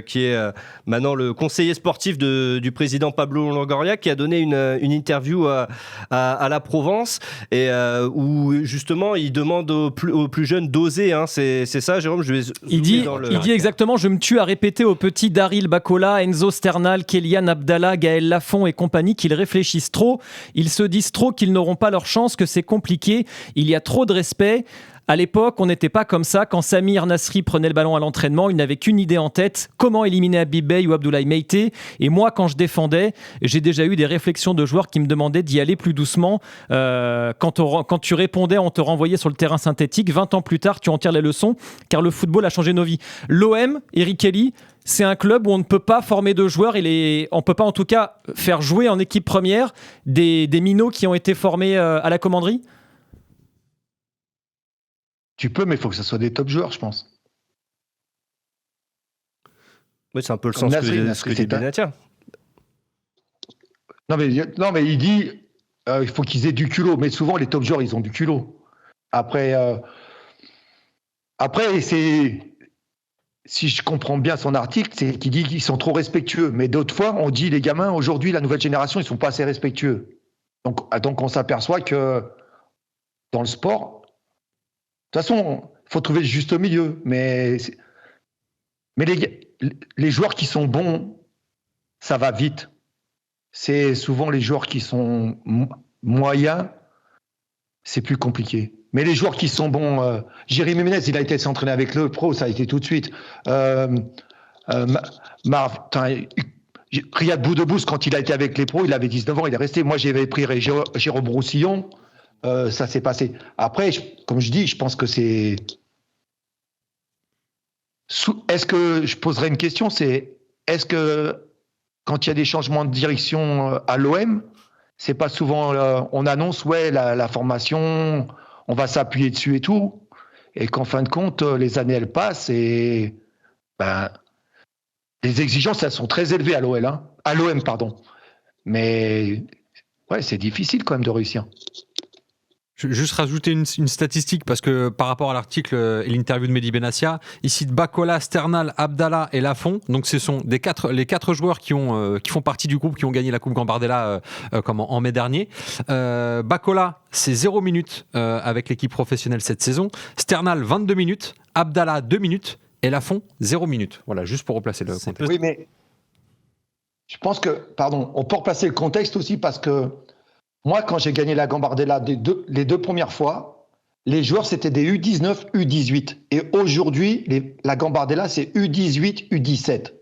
qui est maintenant le conseiller sportif du président Pablo Longoria, qui a donné une interview à la Provence et où justement il demande aux plus jeunes d'oser. Hein, c'est ça, Jérôme. Il dit exactement: je me tue à répéter aux petits Daryl Bacola, Enzo Sternal, Kélian Abdallah, Gaël Lafont et compagnie qu'ils réfléchissent trop. Ils se disent trop qu'ils n'auront pas leur chance, que c'est compliqué. Il y a trop de respect. À l'époque, on n'était pas comme ça. Quand Samir Nasri prenait le ballon à l'entraînement, il n'avait qu'une idée en tête: comment éliminer Habib Bey ou Abdoulaye Meïté. Et moi, quand je défendais, j'ai déjà eu des réflexions de joueurs qui me demandaient d'y aller plus doucement. Quand tu répondais, on te renvoyait sur le terrain synthétique. 20 ans plus tard, tu en tires les leçons, car le football a changé nos vies. L'OM, Eric Kelly, c'est un club où on ne peut pas former de joueurs on ne peut pas en tout cas faire jouer en équipe première des minots qui ont été formés à la commanderie. Tu peux, mais il faut que ce soit des top joueurs, je pense. Oui, c'est un peu le sens que dit Benatia. Non, mais il dit il faut qu'ils aient du culot. Mais souvent, les top joueurs, ils ont du culot. Après, Après, si je comprends bien son article, c'est qu'il dit qu'ils sont trop respectueux. Mais d'autres fois, on dit les gamins, aujourd'hui, la nouvelle génération, ils sont pas assez respectueux. Donc on s'aperçoit que dans le sport, de toute façon, il faut trouver le juste milieu. Mais les joueurs qui sont bons, ça va vite. C'est souvent les joueurs qui sont moyens, c'est plus compliqué. Mais les joueurs qui sont bons, Jérémy Ménez, il a été s'entraîner avec le pro, ça a été tout de suite. Riyad Boudebous, quand il a été avec les pros, il avait 19 ans, il est resté. Moi, j'avais pris Jérôme Roussillon, ça s'est passé. Après, comme je dis, je pense que c'est... Est-ce que je poserais une question, est-ce que quand il y a des changements de direction à l'OM, c'est pas souvent on annonce la formation, on va s'appuyer dessus et tout, et qu'en fin de compte les années elles passent et les exigences elles sont très élevées à l'OM pardon, mais ouais c'est difficile quand même de réussir. Je vais juste rajouter une statistique parce que par rapport à l'article et l'interview de Mehdi Benassia, ici de Bakola, Sternal, Abdallah et Lafont, donc ce sont les quatre joueurs qui font partie du groupe qui ont gagné la Coupe Gambardella en mai dernier. Bakola, c'est 0 minutes avec l'équipe professionnelle cette saison. Sternal, 22 minutes. Abdallah, 2 minutes. Et Lafont, 0 minutes. Voilà, juste pour replacer le contexte. Oui, mais je pense que, on peut replacer le contexte aussi parce que moi, quand j'ai gagné la Gambardella les deux premières fois, les joueurs, c'était des U19, U18. Et aujourd'hui, la Gambardella, c'est U18, U17.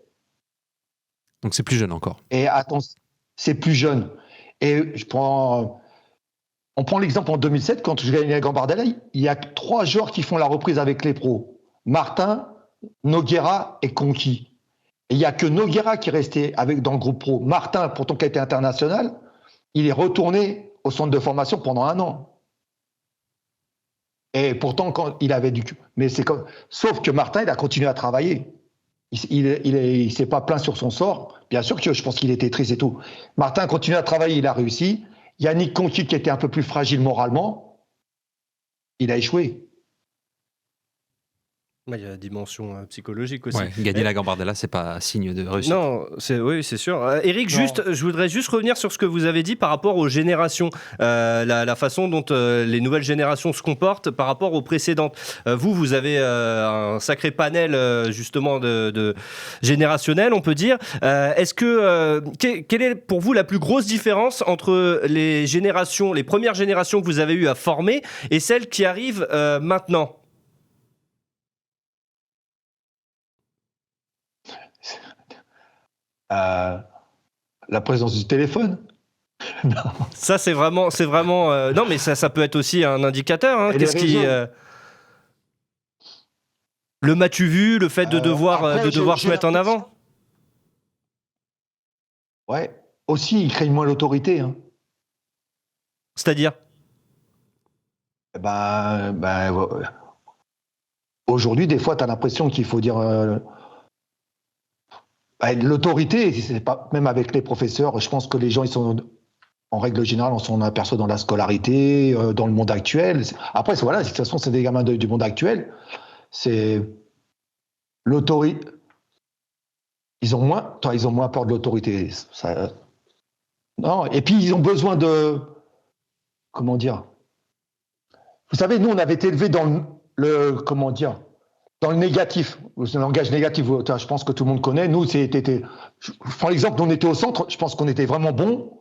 Donc c'est plus jeune encore. Et attends, c'est plus jeune. Et on prend l'exemple en 2007, quand j'ai gagné la Gambardella, il y a 3 joueurs qui font la reprise avec les pros. Martin, Noguera et Conqui. Et il n'y a que Noguera qui est resté dans le groupe pro. Martin, pourtant qui a été international, il est retourné au centre de formation pendant 1 an. Et pourtant, quand il avait sauf que Martin, il a continué à travailler. Il s'est pas plaint sur son sort. Bien sûr que je pense qu'il était triste et tout. Martin a continué à travailler, il a réussi. Yannick Conqui, qui était un peu plus fragile moralement, il a échoué. Il y a la dimension psychologique aussi. Ouais, gagner la Gambardella, c'est pas signe de réussite. Non, oui, c'est sûr. Eric, je voudrais juste revenir sur ce que vous avez dit par rapport aux générations, la façon dont les nouvelles générations se comportent par rapport aux précédentes. Vous avez un sacré panel justement de générationnel, on peut dire. Est-ce que quelle est pour vous la plus grosse différence entre les premières générations que vous avez eues à former et celles qui arrivent maintenant ? La présence du téléphone. Non. Ça c'est vraiment non mais ça peut être aussi un indicateur. Qu'est-ce qui le m'as-tu vu, le fait de devoir se mettre en avant. Ouais. Aussi, il craignent moins l'autorité. C'est-à-dire aujourd'hui, des fois, tu as l'impression qu'il faut dire. L'autorité, c'est pas, même avec les professeurs, je pense que les gens, ils sont, en règle générale, on s'en aperçoit dans la scolarité, dans le monde actuel. Après, voilà, de toute façon, c'est des gamins du monde actuel. C'est l'autorité. Ils ont moins peur de l'autorité. Non, et puis ils ont besoin de. Comment dire ? Vous savez, nous, on avait été élevés dans dans le négatif, le langage négatif, je pense que tout le monde connaît. Nous, je prends l'exemple, on était au centre, je pense qu'on était vraiment bons,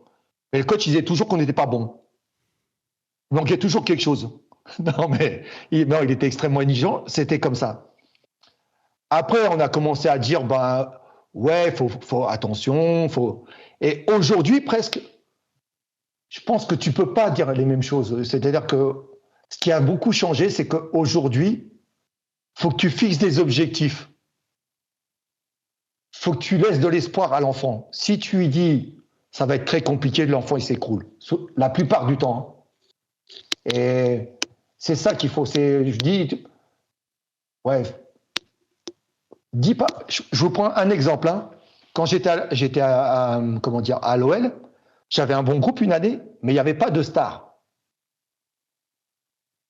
mais le coach, il disait toujours qu'on n'était pas bon. Il manquait toujours quelque chose. Non, mais il était extrêmement exigeant, c'était comme ça. Après, on a commencé à dire, faut attention, Et aujourd'hui, presque, je pense que tu peux pas dire les mêmes choses. C'est-à-dire que ce qui a beaucoup changé, c'est qu'aujourd'hui, faut que tu fixes des objectifs. Faut que tu laisses de l'espoir à l'enfant. Si tu lui dis, ça va être très compliqué, l'enfant, il s'écroule. La plupart du temps. Et c'est ça qu'il faut. Je dis, dis pas. Je vous prends un exemple. Quand j'étais à l'OL, j'avais un bon groupe une année, mais il n'y avait pas de star.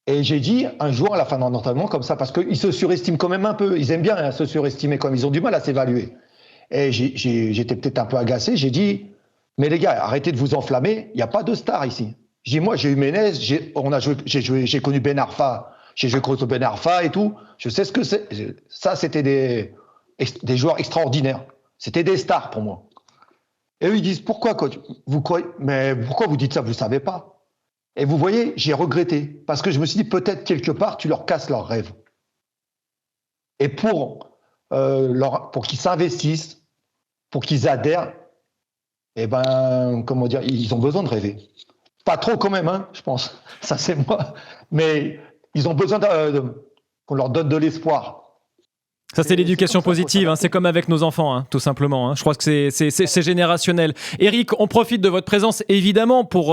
Et j'ai dit un jour à la fin d'un entraînement comme ça, parce qu'ils se surestiment quand même un peu. Ils aiment bien se surestimer comme ils ont du mal à s'évaluer. Et j'étais peut-être un peu agacé. J'ai dit, mais les gars, arrêtez de vous enflammer. Il n'y a pas de star ici. J'ai dit, moi, j'ai eu Ménez, j'ai connu Ben Arfa, j'ai joué contre Ben Arfa et tout. Je sais ce que c'est. Ça, c'était des joueurs extraordinaires. C'était des stars pour moi. Et eux, ils disent, pourquoi, coach? Mais pourquoi vous dites ça? Vous ne savez pas. Et vous voyez, j'ai regretté. Parce que je me suis dit, peut-être quelque part, tu leur casses leurs rêves. Et pour qu'ils s'investissent, pour qu'ils adhèrent, eh ben, comment dire, ils ont besoin de rêver. Pas trop quand même, hein, je pense. Ça, c'est moi. Mais ils ont besoin qu'on leur donne de l'espoir. Ça, c'est l'éducation positive, hein. C'est comme avec nos enfants, hein, tout simplement, hein. Je crois que c'est générationnel. Eric, on profite de votre présence, évidemment, pour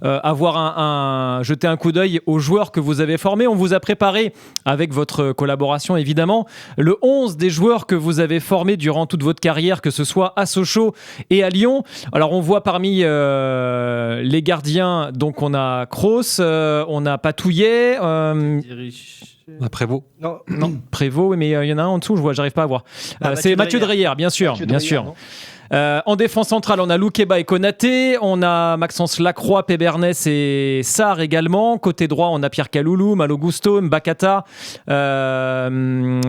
jeter un coup d'œil aux joueurs que vous avez formés. On vous a préparé, avec votre collaboration, évidemment, le 11 des joueurs que vous avez formés durant toute votre carrière, que ce soit à Sochaux et à Lyon. Alors, on voit parmi les gardiens, donc on a Kroos, on a Patouillet... Prévost. Non, Prévost, mais il y en a un en dessous, j'arrive pas à voir. C'est Mathieu Dreyer, bien sûr. En défense centrale, on a Loukeba et Konaté, on a Maxence Lacroix, Pébernes et Sarr également. Côté droit, on a Pierre Kaloulou, Malo Gusto, Mbakata,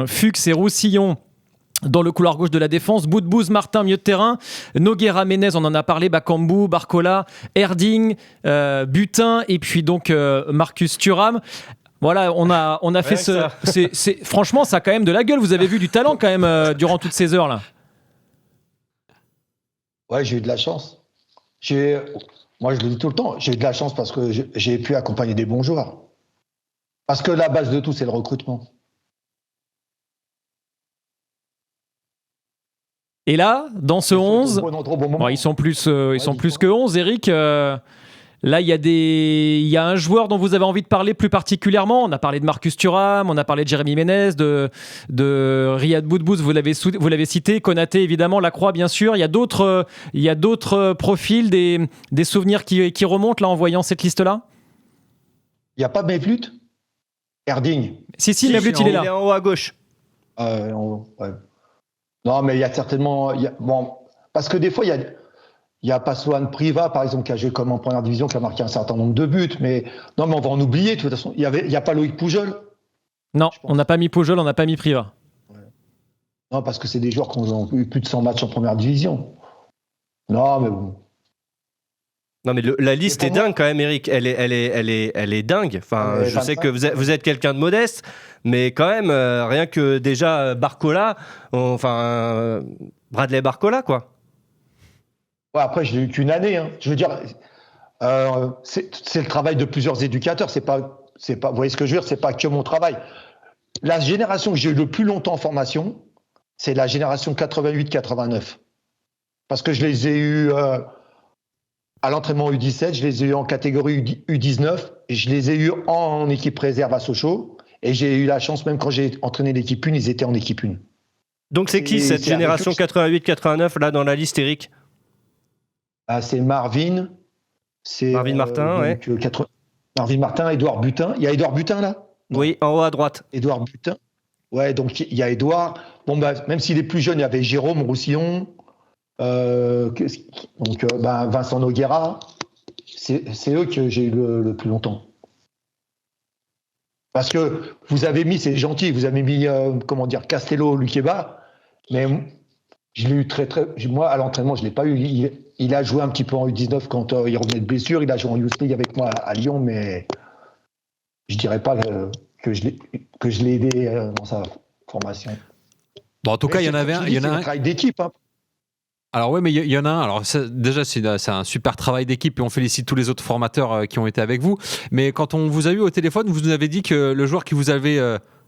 Fuchs et Roussillon. Dans le couloir gauche de la défense, Boudbouz, Martin, milieu de terrain, Noguera, Ménez, on en a parlé, Bakambu, Barcola, Erding, Butin et puis donc Marcus Thuram. Voilà, on a fait ce. Franchement, ça a quand même de la gueule. Vous avez vu du talent quand même durant toutes ces heures-là. Ouais, j'ai eu de la chance. Moi, je le dis tout le temps, j'ai eu de la chance parce que j'ai pu accompagner des bons joueurs. Parce que la base de tout, c'est le recrutement. Et là, dans ce 11, ils sont plus que 11, Eric. Là, il y a un joueur dont vous avez envie de parler plus particulièrement. On a parlé de Marcus Thuram, on a parlé de Jérémy Ménez, de Riyad Boudbouz, vous l'avez cité, Konaté évidemment, Lacroix bien sûr. Il y a d'autres profils, des souvenirs qui remontent là en voyant cette liste-là. Il n'y a pas Mevlut, Erding. Si, Mevlut, il est là. Il est en haut à gauche. Ouais. Non, mais il y a certainement... parce que des fois, il y a Pasloan Priva, par exemple, qui a joué comme en première division, qui a marqué un certain nombre de buts. Mais on va en oublier, de toute façon. Il n'y a pas Loïc Poujol. Non, on n'a pas mis Poujol, on n'a pas mis Priva. Ouais. Non, parce que c'est des joueurs qui ont eu plus de 100 matchs en première division. Non, mais bon. Non, mais la liste est dingue quand même, Eric. Elle est dingue. Enfin, je sais que vous êtes quelqu'un de modeste, mais quand même, rien que déjà Barcola, Bradley Barcola, quoi. Ouais, après, je l'ai eu qu'une année. Hein. Je veux dire, c'est le travail de plusieurs éducateurs. C'est pas, vous voyez ce que je veux dire? C'est pas que mon travail. La génération que j'ai eu le plus longtemps en formation, c'est la génération 88-89. Parce que je les ai eus à l'entraînement U17, je les ai eus en catégorie U19, et je les ai eus en équipe réserve à Sochaux. Et j'ai eu la chance, même quand j'ai entraîné l'équipe 1, ils étaient en équipe 1. Donc c'est qui cette génération 88-89 là dans la liste, Eric? C'est Marvin. Marvin Martin, ouais. Marvin Martin, Édouard Butin. Il y a Édouard Butin là? Non. Oui, en haut à droite. Édouard Butin. Ouais, donc il y a Édouard. Bon, même s'il est plus jeune, il y avait Jérôme Roussillon. Vincent Noguera. C'est eux que j'ai eu le plus longtemps. Parce que vous avez mis, c'est gentil, vous avez mis, Castello, Loukeba, mais je l'ai eu moi, à l'entraînement, je ne l'ai pas eu. Il a joué un petit peu en U19 quand il revenait de blessure. Il a joué en Youth League avec moi à Lyon, mais je ne dirais pas que je l'ai aidé dans sa formation. Bon, en tout cas, il y en avait un. Il y en a un travail d'équipe. Hein. Alors oui, mais il y en a un. Alors déjà, c'est un super travail d'équipe et on félicite tous les autres formateurs qui ont été avec vous. Mais quand on vous a eu au téléphone, vous nous avez dit que le joueur qui vous avait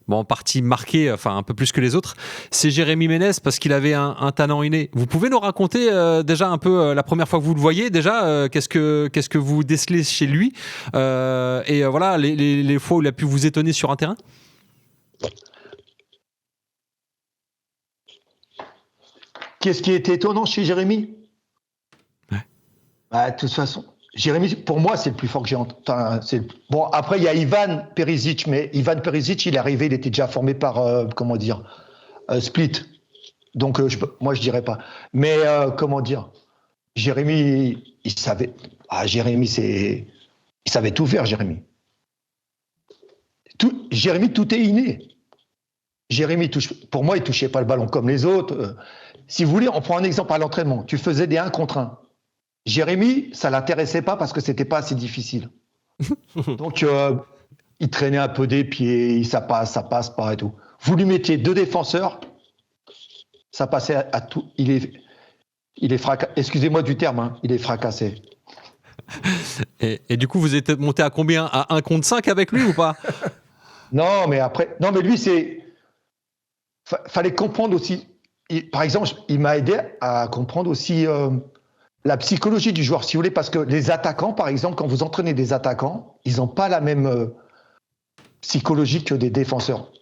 en partie marqué, enfin un peu plus que les autres, c'est Jérémy Ménez parce qu'il avait un talent inné. Vous pouvez nous raconter déjà un peu la première fois que vous le voyez, déjà qu'est-ce que vous décelez chez lui et voilà les fois où il a pu vous étonner sur un terrain. Qu'est-ce qui était étonnant chez Jérémy? Ouais. De toute façon, Jérémy, pour moi, c'est le plus fort que j'ai Bon, après, il y a Ivan Perisic, mais Ivan Perisic, il est arrivé, il était déjà formé par, Split. Donc, moi, je dirais pas. Mais, Jérémy, il savait. Jérémy, il savait tout faire, Jérémy. Jérémy, tout est inné. Jérémy, pour moi, il touchait pas le ballon comme les autres. Si vous voulez, on prend un exemple à l'entraînement. Tu faisais des 1 contre 1. Jérémy, ça l'intéressait pas parce que c'était pas assez difficile. Donc, il traînait un peu des pieds, ça passe pas et tout. Vous lui mettiez 2 défenseurs, ça passait à tout. Il est fracassé. Excusez-moi du terme, hein, il est fracassé. Et du coup, vous êtes monté à combien? À 1 contre 5 avec lui ou pas? Non, mais lui, fallait comprendre aussi. Par exemple, il m'a aidé à comprendre aussi la psychologie du joueur, si vous voulez, parce que les attaquants, par exemple, quand vous entraînez des attaquants, ils n'ont pas la même psychologie que des défenseurs.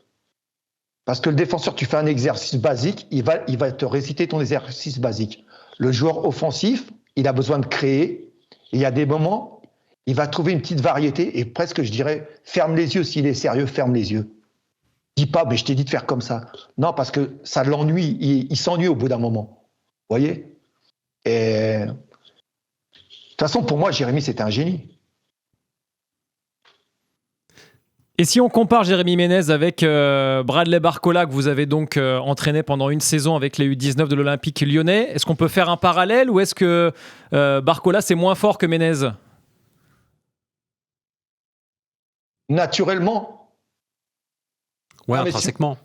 Parce que le défenseur, tu fais un exercice basique, il va te réciter ton exercice basique. Le joueur offensif, il a besoin de créer. Et il y a des moments, il va trouver une petite variété et presque, je dirais, ferme les yeux. S'il est sérieux, ferme les yeux. Dis pas, mais je t'ai dit de faire comme ça. Non, parce que ça l'ennuie. Il s'ennuie au bout d'un moment. Vous voyez? Et de toute façon, pour moi, Jérémy, c'était un génie. Et si on compare Jérémy Ménez avec Bradley Barcola, que vous avez donc entraîné pendant une saison avec les U19 de l'Olympique lyonnais, est-ce qu'on peut faire un parallèle ou est-ce que Barcola, c'est moins fort que Ménez? Naturellement. Ouais, intrinsèquement.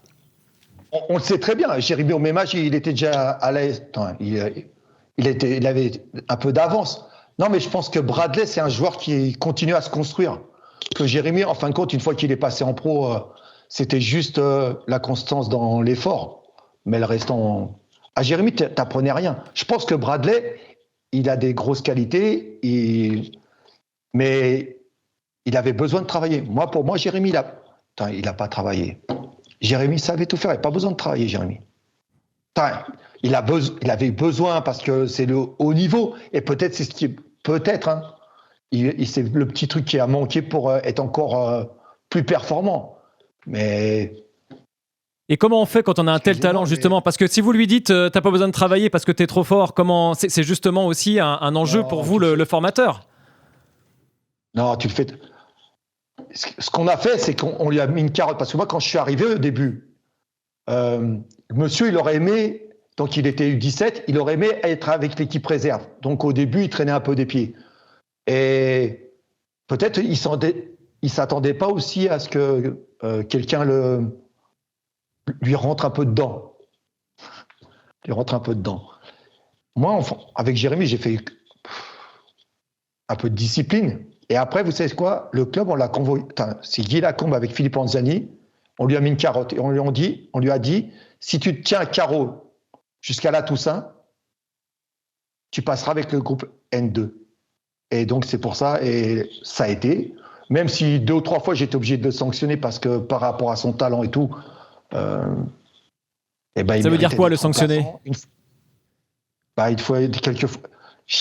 On le sait très bien. Jérémy, au même âge, il était déjà à l'aise. Il avait un peu d'avance. Non, mais je pense que Bradley, c'est un joueur qui continue à se construire. Que Jérémy, en fin de compte, une fois qu'il est passé en pro, c'était juste la constance dans l'effort. Mais le restant... À Jérémy, t'apprenais rien. Je pense que Bradley, il a des grosses qualités, mais il avait besoin de travailler. Pour moi, Jérémy, il n'a pas travaillé. Jérémy savait tout faire, il n'a pas besoin de travailler, Jérémy. Il avait besoin parce que c'est le haut niveau, et peut-être c'est ce qui est... Peut-être, hein. C'est le petit truc qui a manqué pour être encore plus performant. Mais... Et comment on fait quand on a un tel talent, justement? Parce que si vous lui dites t'as pas besoin de travailler parce que t'es trop fort, c'est justement aussi un enjeu pour vous, le formateur? Non, tu le fais... Ce qu'on a fait, c'est qu'on lui a mis une carotte. Parce que moi, quand je suis arrivé au début, monsieur, il aurait aimé, donc il était U17, il aurait aimé être avec l'équipe réserve. Donc au début, il traînait un peu des pieds. Et peut-être il s'attendait pas aussi à ce que quelqu'un lui rentre un peu dedans. Moi, avec Jérémy, j'ai fait un peu de discipline. Et après, vous savez quoi? Le club, on l'a convoqué. C'est Guy Lacombe avec Philippe Anzani. On lui a mis une carotte et on lui a dit si tu te tiens à carreau jusqu'à la Toussaint, tu passeras avec le groupe N2. Et donc, c'est pour ça, et ça a été, même si 2 ou 3 fois, j'étais obligé de le sanctionner parce que par rapport à son talent et tout. Ça veut dire quoi, le sanctionner? Il faut quelques fois.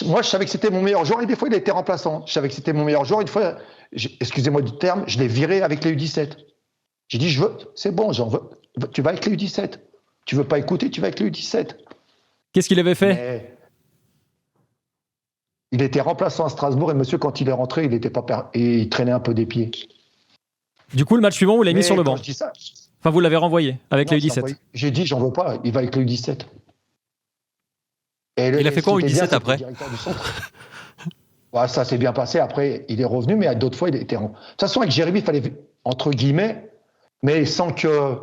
Moi, je savais que c'était mon meilleur joueur et des fois, il était remplaçant. Je savais que c'était mon meilleur joueur. Une fois, excusez-moi du terme, je l'ai viré avec les U17. J'ai dit, c'est bon, tu vas avec les U17. Tu veux pas écouter, tu vas avec les U17. Qu'est-ce qu'il avait fait? Il était remplaçant à Strasbourg et monsieur, quand il est rentré, il traînait un peu des pieds. Du coup, le match suivant, vous l'avez mis sur le banc. Ça, enfin, vous l'avez renvoyé avec les U17. J'ai dit, j'en veux pas, il va avec les U17. Il a fait quoi en U17 après? Ça s'est bien passé. Après, il est revenu, mais à d'autres fois, il était... De toute façon, avec Jérémy, il fallait, entre guillemets, mais sans que...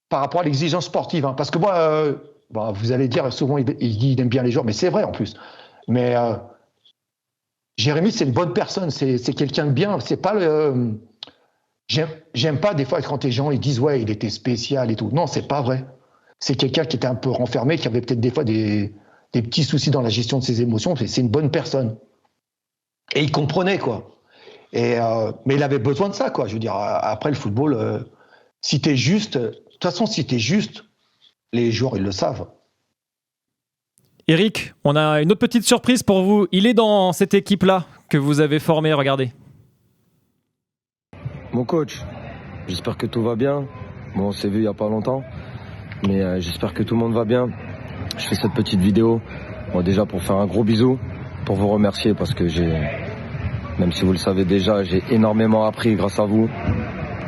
Par rapport à l'exigence sportive. Hein, parce que moi, vous allez dire, souvent, il dit il aime bien les joueurs, mais c'est vrai en plus. Mais Jérémy, c'est une bonne personne. C'est quelqu'un de bien. C'est pas le... J'aime pas des fois quand les gens ils disent ouais, il était spécial et tout. Non, c'est pas vrai. C'est quelqu'un qui était un peu renfermé, qui avait peut-être des fois des petits soucis dans la gestion de ses émotions. C'est une bonne personne. Et il comprenait, quoi. Mais il avait besoin de ça, quoi. Je veux dire, après le football, si t'es juste... De toute façon, si t'es juste, les joueurs, ils le savent. Eric, on a une autre petite surprise pour vous. Il est dans cette équipe-là que vous avez formée, regardez. Mon coach, j'espère que tout va bien. Bon, on s'est vu il n'y a pas longtemps, mais j'espère que tout le monde va bien. Je fais cette petite vidéo, bon, déjà pour faire un gros bisou, pour vous remercier parce que même si vous le savez déjà, j'ai énormément appris grâce à vous.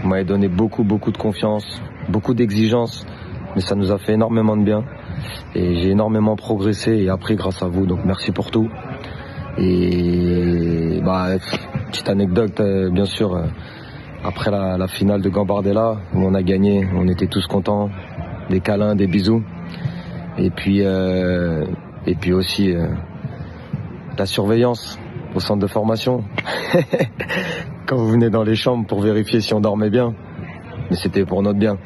Vous m'avez donné beaucoup de confiance, beaucoup d'exigences, mais ça nous a fait énormément de bien. Et j'ai énormément progressé et appris grâce à vous, donc merci pour tout. Et petite anecdote, bien sûr, après la finale de Gambardella, où on a gagné, on était tous contents, des câlins, des bisous. Et puis aussi la surveillance au centre de formation. Quand vous venez dans les chambres pour vérifier si on dormait bien, mais c'était pour notre bien.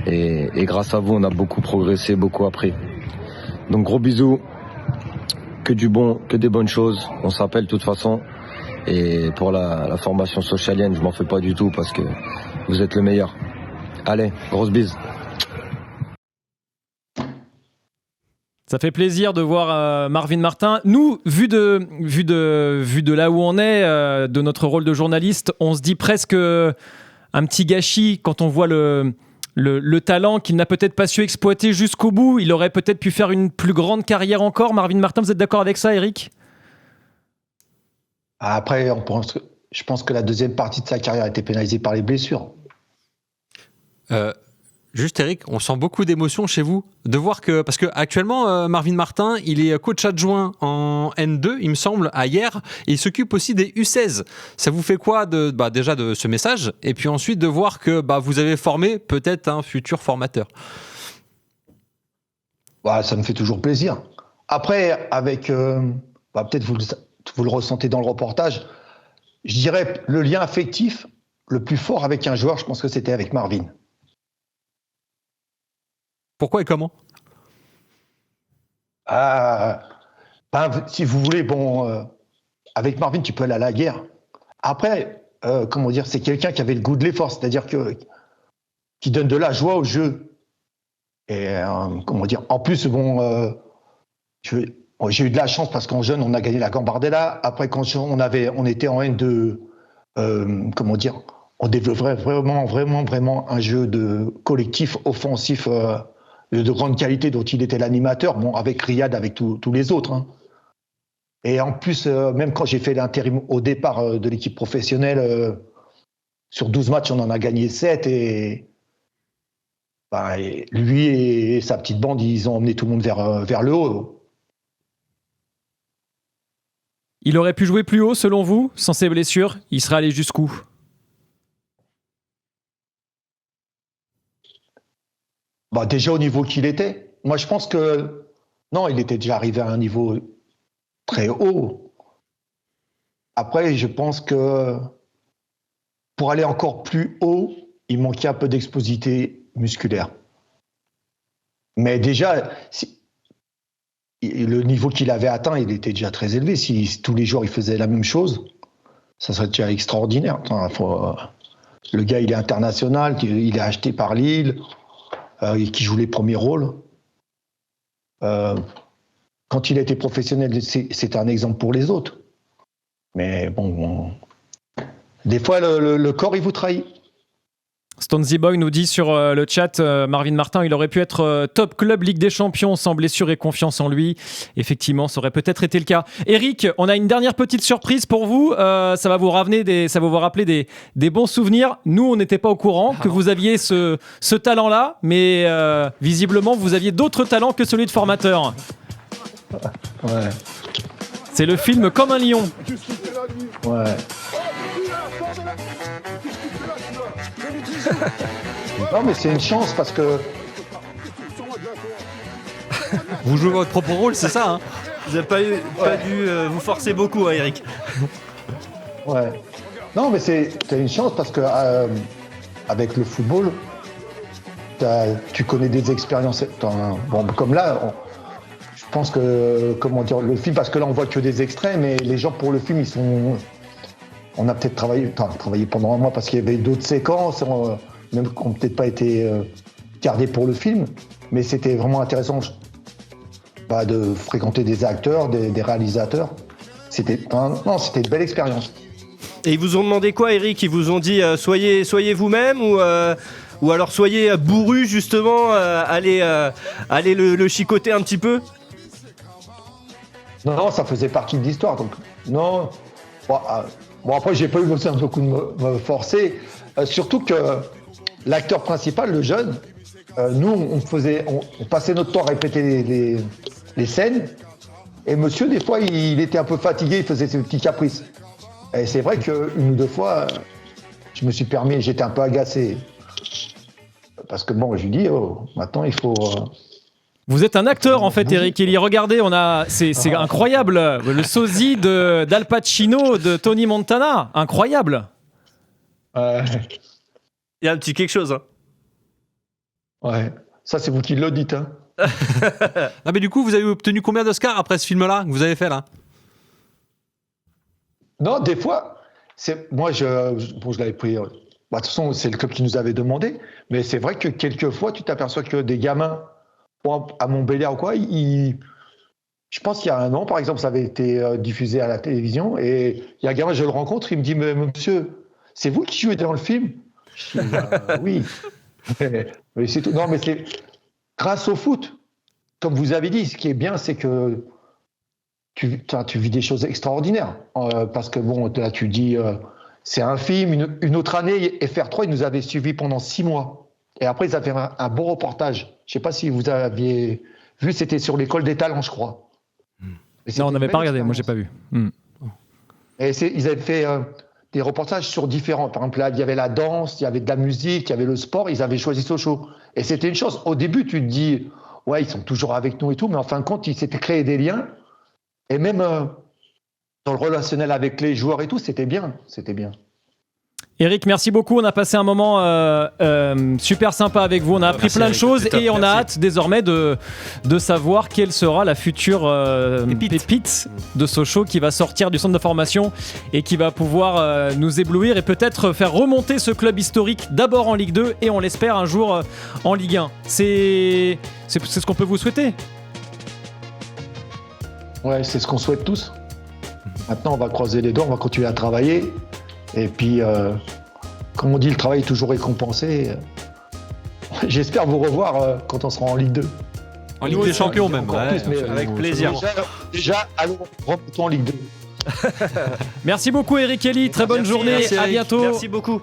Et grâce à vous, on a beaucoup progressé, beaucoup appris. Donc gros bisous, que du bon, que des bonnes choses. On s'appelle de toute façon. Et pour la formation socialienne, je m'en fais pas du tout parce que vous êtes le meilleur. Allez, grosse bise. Ça fait plaisir de voir Marvin Martin. Nous, vu de là où on est, de notre rôle de journaliste, on se dit presque un petit gâchis quand on voit le talent qu'il n'a peut-être pas su exploiter jusqu'au bout. Il aurait peut-être pu faire une plus grande carrière encore. Marvin Martin, vous êtes d'accord avec ça, Eric ? Après, je pense que la deuxième partie de sa carrière a été pénalisée par les blessures. Juste Eric, on sent beaucoup d'émotion chez vous de voir que, parce que actuellement Marvin Martin, il est coach adjoint en N2, il me semble, à Hyères, et il s'occupe aussi des U16. Ça vous fait quoi déjà de ce message, et puis ensuite de voir que vous avez formé peut-être un futur formateur? Ça me fait toujours plaisir. Après, avec peut-être vous le ressentez dans le reportage, je dirais le lien affectif le plus fort avec un joueur, je pense que c'était avec Marvin. Pourquoi et comment ? Si vous voulez, avec Marvin, tu peux aller à la guerre. Après, c'est quelqu'un qui avait le goût de l'effort, c'est-à-dire qui donne de la joie au jeu. Et en plus, j'ai eu de la chance parce qu'en jeune, on a gagné la Gambardella. Après, quand on était en N2, on développait vraiment un jeu de collectif, offensif, de grande qualité dont il était l'animateur, avec Riyad, avec tous les autres. Hein. Et en plus, même quand j'ai fait l'intérim au départ de l'équipe professionnelle, sur 12 matchs, on en a gagné 7 et lui et sa petite bande, ils ont emmené tout le monde vers le haut. Il aurait pu jouer plus haut, selon vous, sans ses blessures? Il serait allé jusqu'où? Déjà au niveau qu'il était. Moi, je pense que... Non, il était déjà arrivé à un niveau très haut. Après, je pense que pour aller encore plus haut, il manquait un peu d'explosivité musculaire. Mais déjà, le niveau qu'il avait atteint, il était déjà très élevé. Si tous les jours, il faisait la même chose, ça serait déjà extraordinaire. Le gars, il est international, il est acheté par Lille, qui joue les premiers rôles. Quand il a été professionnel, c'était un exemple pour les autres. Mais des fois, le corps, il vous trahit. Stonesy Boy nous dit sur le chat, Marvin Martin, il aurait pu être top club Ligue des Champions sans blessure et confiance en lui. Effectivement, ça aurait peut-être été le cas. Eric, on a une dernière petite surprise pour vous. Ça va vous rappeler des bons souvenirs. Nous, on n'était pas au courant que vous aviez ce talent-là, mais visiblement, vous aviez d'autres talents que celui de formateur. Ouais. C'est le film Comme un lion. Ouais. Non, mais c'est une chance parce que... Vous jouez votre propre rôle, c'est ça, hein? Vous n'avez pas dû vous forcer beaucoup, hein, Eric. Ouais. Non, mais c'est une chance parce que avec le football, tu connais des expériences. Comme là, je pense que le film, parce que là on voit que des extraits, mais les gens pour le film, ils sont. On a peut-être travaillé pendant un mois parce qu'il y avait d'autres séquences, même qui n'ont peut-être pas été gardées pour le film, mais c'était vraiment intéressant. de fréquenter des acteurs, des réalisateurs. C'était une belle expérience. Et ils vous ont demandé quoi, Eric? Ils vous ont dit soyez vous-même ou alors soyez bourru justement, allez le chicoter un petit peu? Non, ça faisait partie de l'histoire. Donc, non. Bon, après, j'ai pas eu besoin beaucoup de me forcer. Surtout que l'acteur principal, le jeune, nous, on passait notre temps à répéter les scènes. Et monsieur, des fois, il était un peu fatigué, il faisait ses petits caprices. Et c'est vrai qu'une ou deux fois, je me suis permis, j'étais un peu agacé. Parce que bon, je lui dis, maintenant, il faut... Vous êtes un acteur en fait, Eric Kelly. Regardez, c'est incroyable. Le sosie d'Al Pacino, de Tony Montana. Incroyable. Il y a un petit quelque chose. Hein. Ouais, ça c'est vous qui le dites. Hein. Ah, mais du coup, vous avez obtenu combien d'Oscars après ce film-là que vous avez fait là? Non, des fois, moi je l'avais pris. De toute façon, c'est le club qui nous avait demandé. Mais c'est vrai que quelquefois, tu t'aperçois que des gamins à Montbéliard ou quoi, je pense qu'il y a un an, par exemple, ça avait été diffusé à la télévision, et il y a un gamin, je le rencontre, il me dit, mais monsieur, c'est vous qui jouez dans le film? Je dis, oui. Mais c'est tout. Non, mais c'est grâce au foot, comme vous avez dit, ce qui est bien, c'est que tu vis des choses extraordinaires. Parce que bon, là, tu dis, c'est un film, une autre année, FR3, ils nous avaient suivis pendant 6 mois. Et après, ils avaient un beau reportage. Je ne sais pas si vous aviez vu, c'était sur l'école des talents, je crois. Non, on n'avait pas regardé, moi, je n'ai pas vu. Et ils avaient fait des reportages sur différents. Par exemple, là, il y avait la danse, il y avait de la musique, il y avait le sport. Ils avaient choisi Sochaux. Et c'était une chose. Au début, tu te dis, ouais, ils sont toujours avec nous et tout. Mais en fin de compte, ils s'étaient créés des liens. Et même dans le relationnel avec les joueurs et tout, c'était bien. C'était bien. Eric, merci beaucoup. On a passé un moment super sympa avec vous. On a appris plein de choses et on a hâte désormais de savoir quelle sera la future pépite de Sochaux qui va sortir du centre de formation et qui va pouvoir nous éblouir et peut-être faire remonter ce club historique d'abord en Ligue 2 et on l'espère un jour en Ligue 1. C'est ce qu'on peut vous souhaiter. Ouais, c'est ce qu'on souhaite tous. Maintenant, on va croiser les doigts, on va continuer à travailler. Et puis, comme on dit, le travail est toujours récompensé. J'espère vous revoir quand on sera en Ligue 2. En Ligue des Champions même. Ouais, plus, mais avec plaisir. Déjà allons remontons en Ligue 2. Merci beaucoup Eric Kelly, très bonne journée, merci, à bientôt. Merci beaucoup.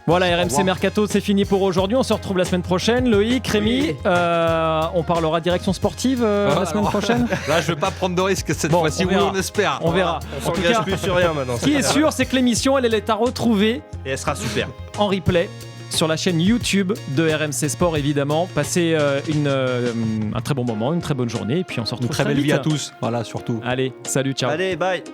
Voilà, RMC Mercato, c'est fini pour aujourd'hui. On se retrouve la semaine prochaine. Loïc, Rémi, on parlera direction sportive la semaine prochaine. Là, je ne vais pas prendre de risque cette fois-ci. Oui, on espère. On verra. On s'engage plus sur rien maintenant. Ce qui est sûr, c'est que l'émission, elle est à retrouver. Et elle sera super. En replay sur la chaîne YouTube de RMC Sport, évidemment. Passez un très bon moment, une très bonne journée. Et puis on se retrouve une très belle vite. vie à tous. Voilà, surtout. Allez, salut, ciao. Allez, bye.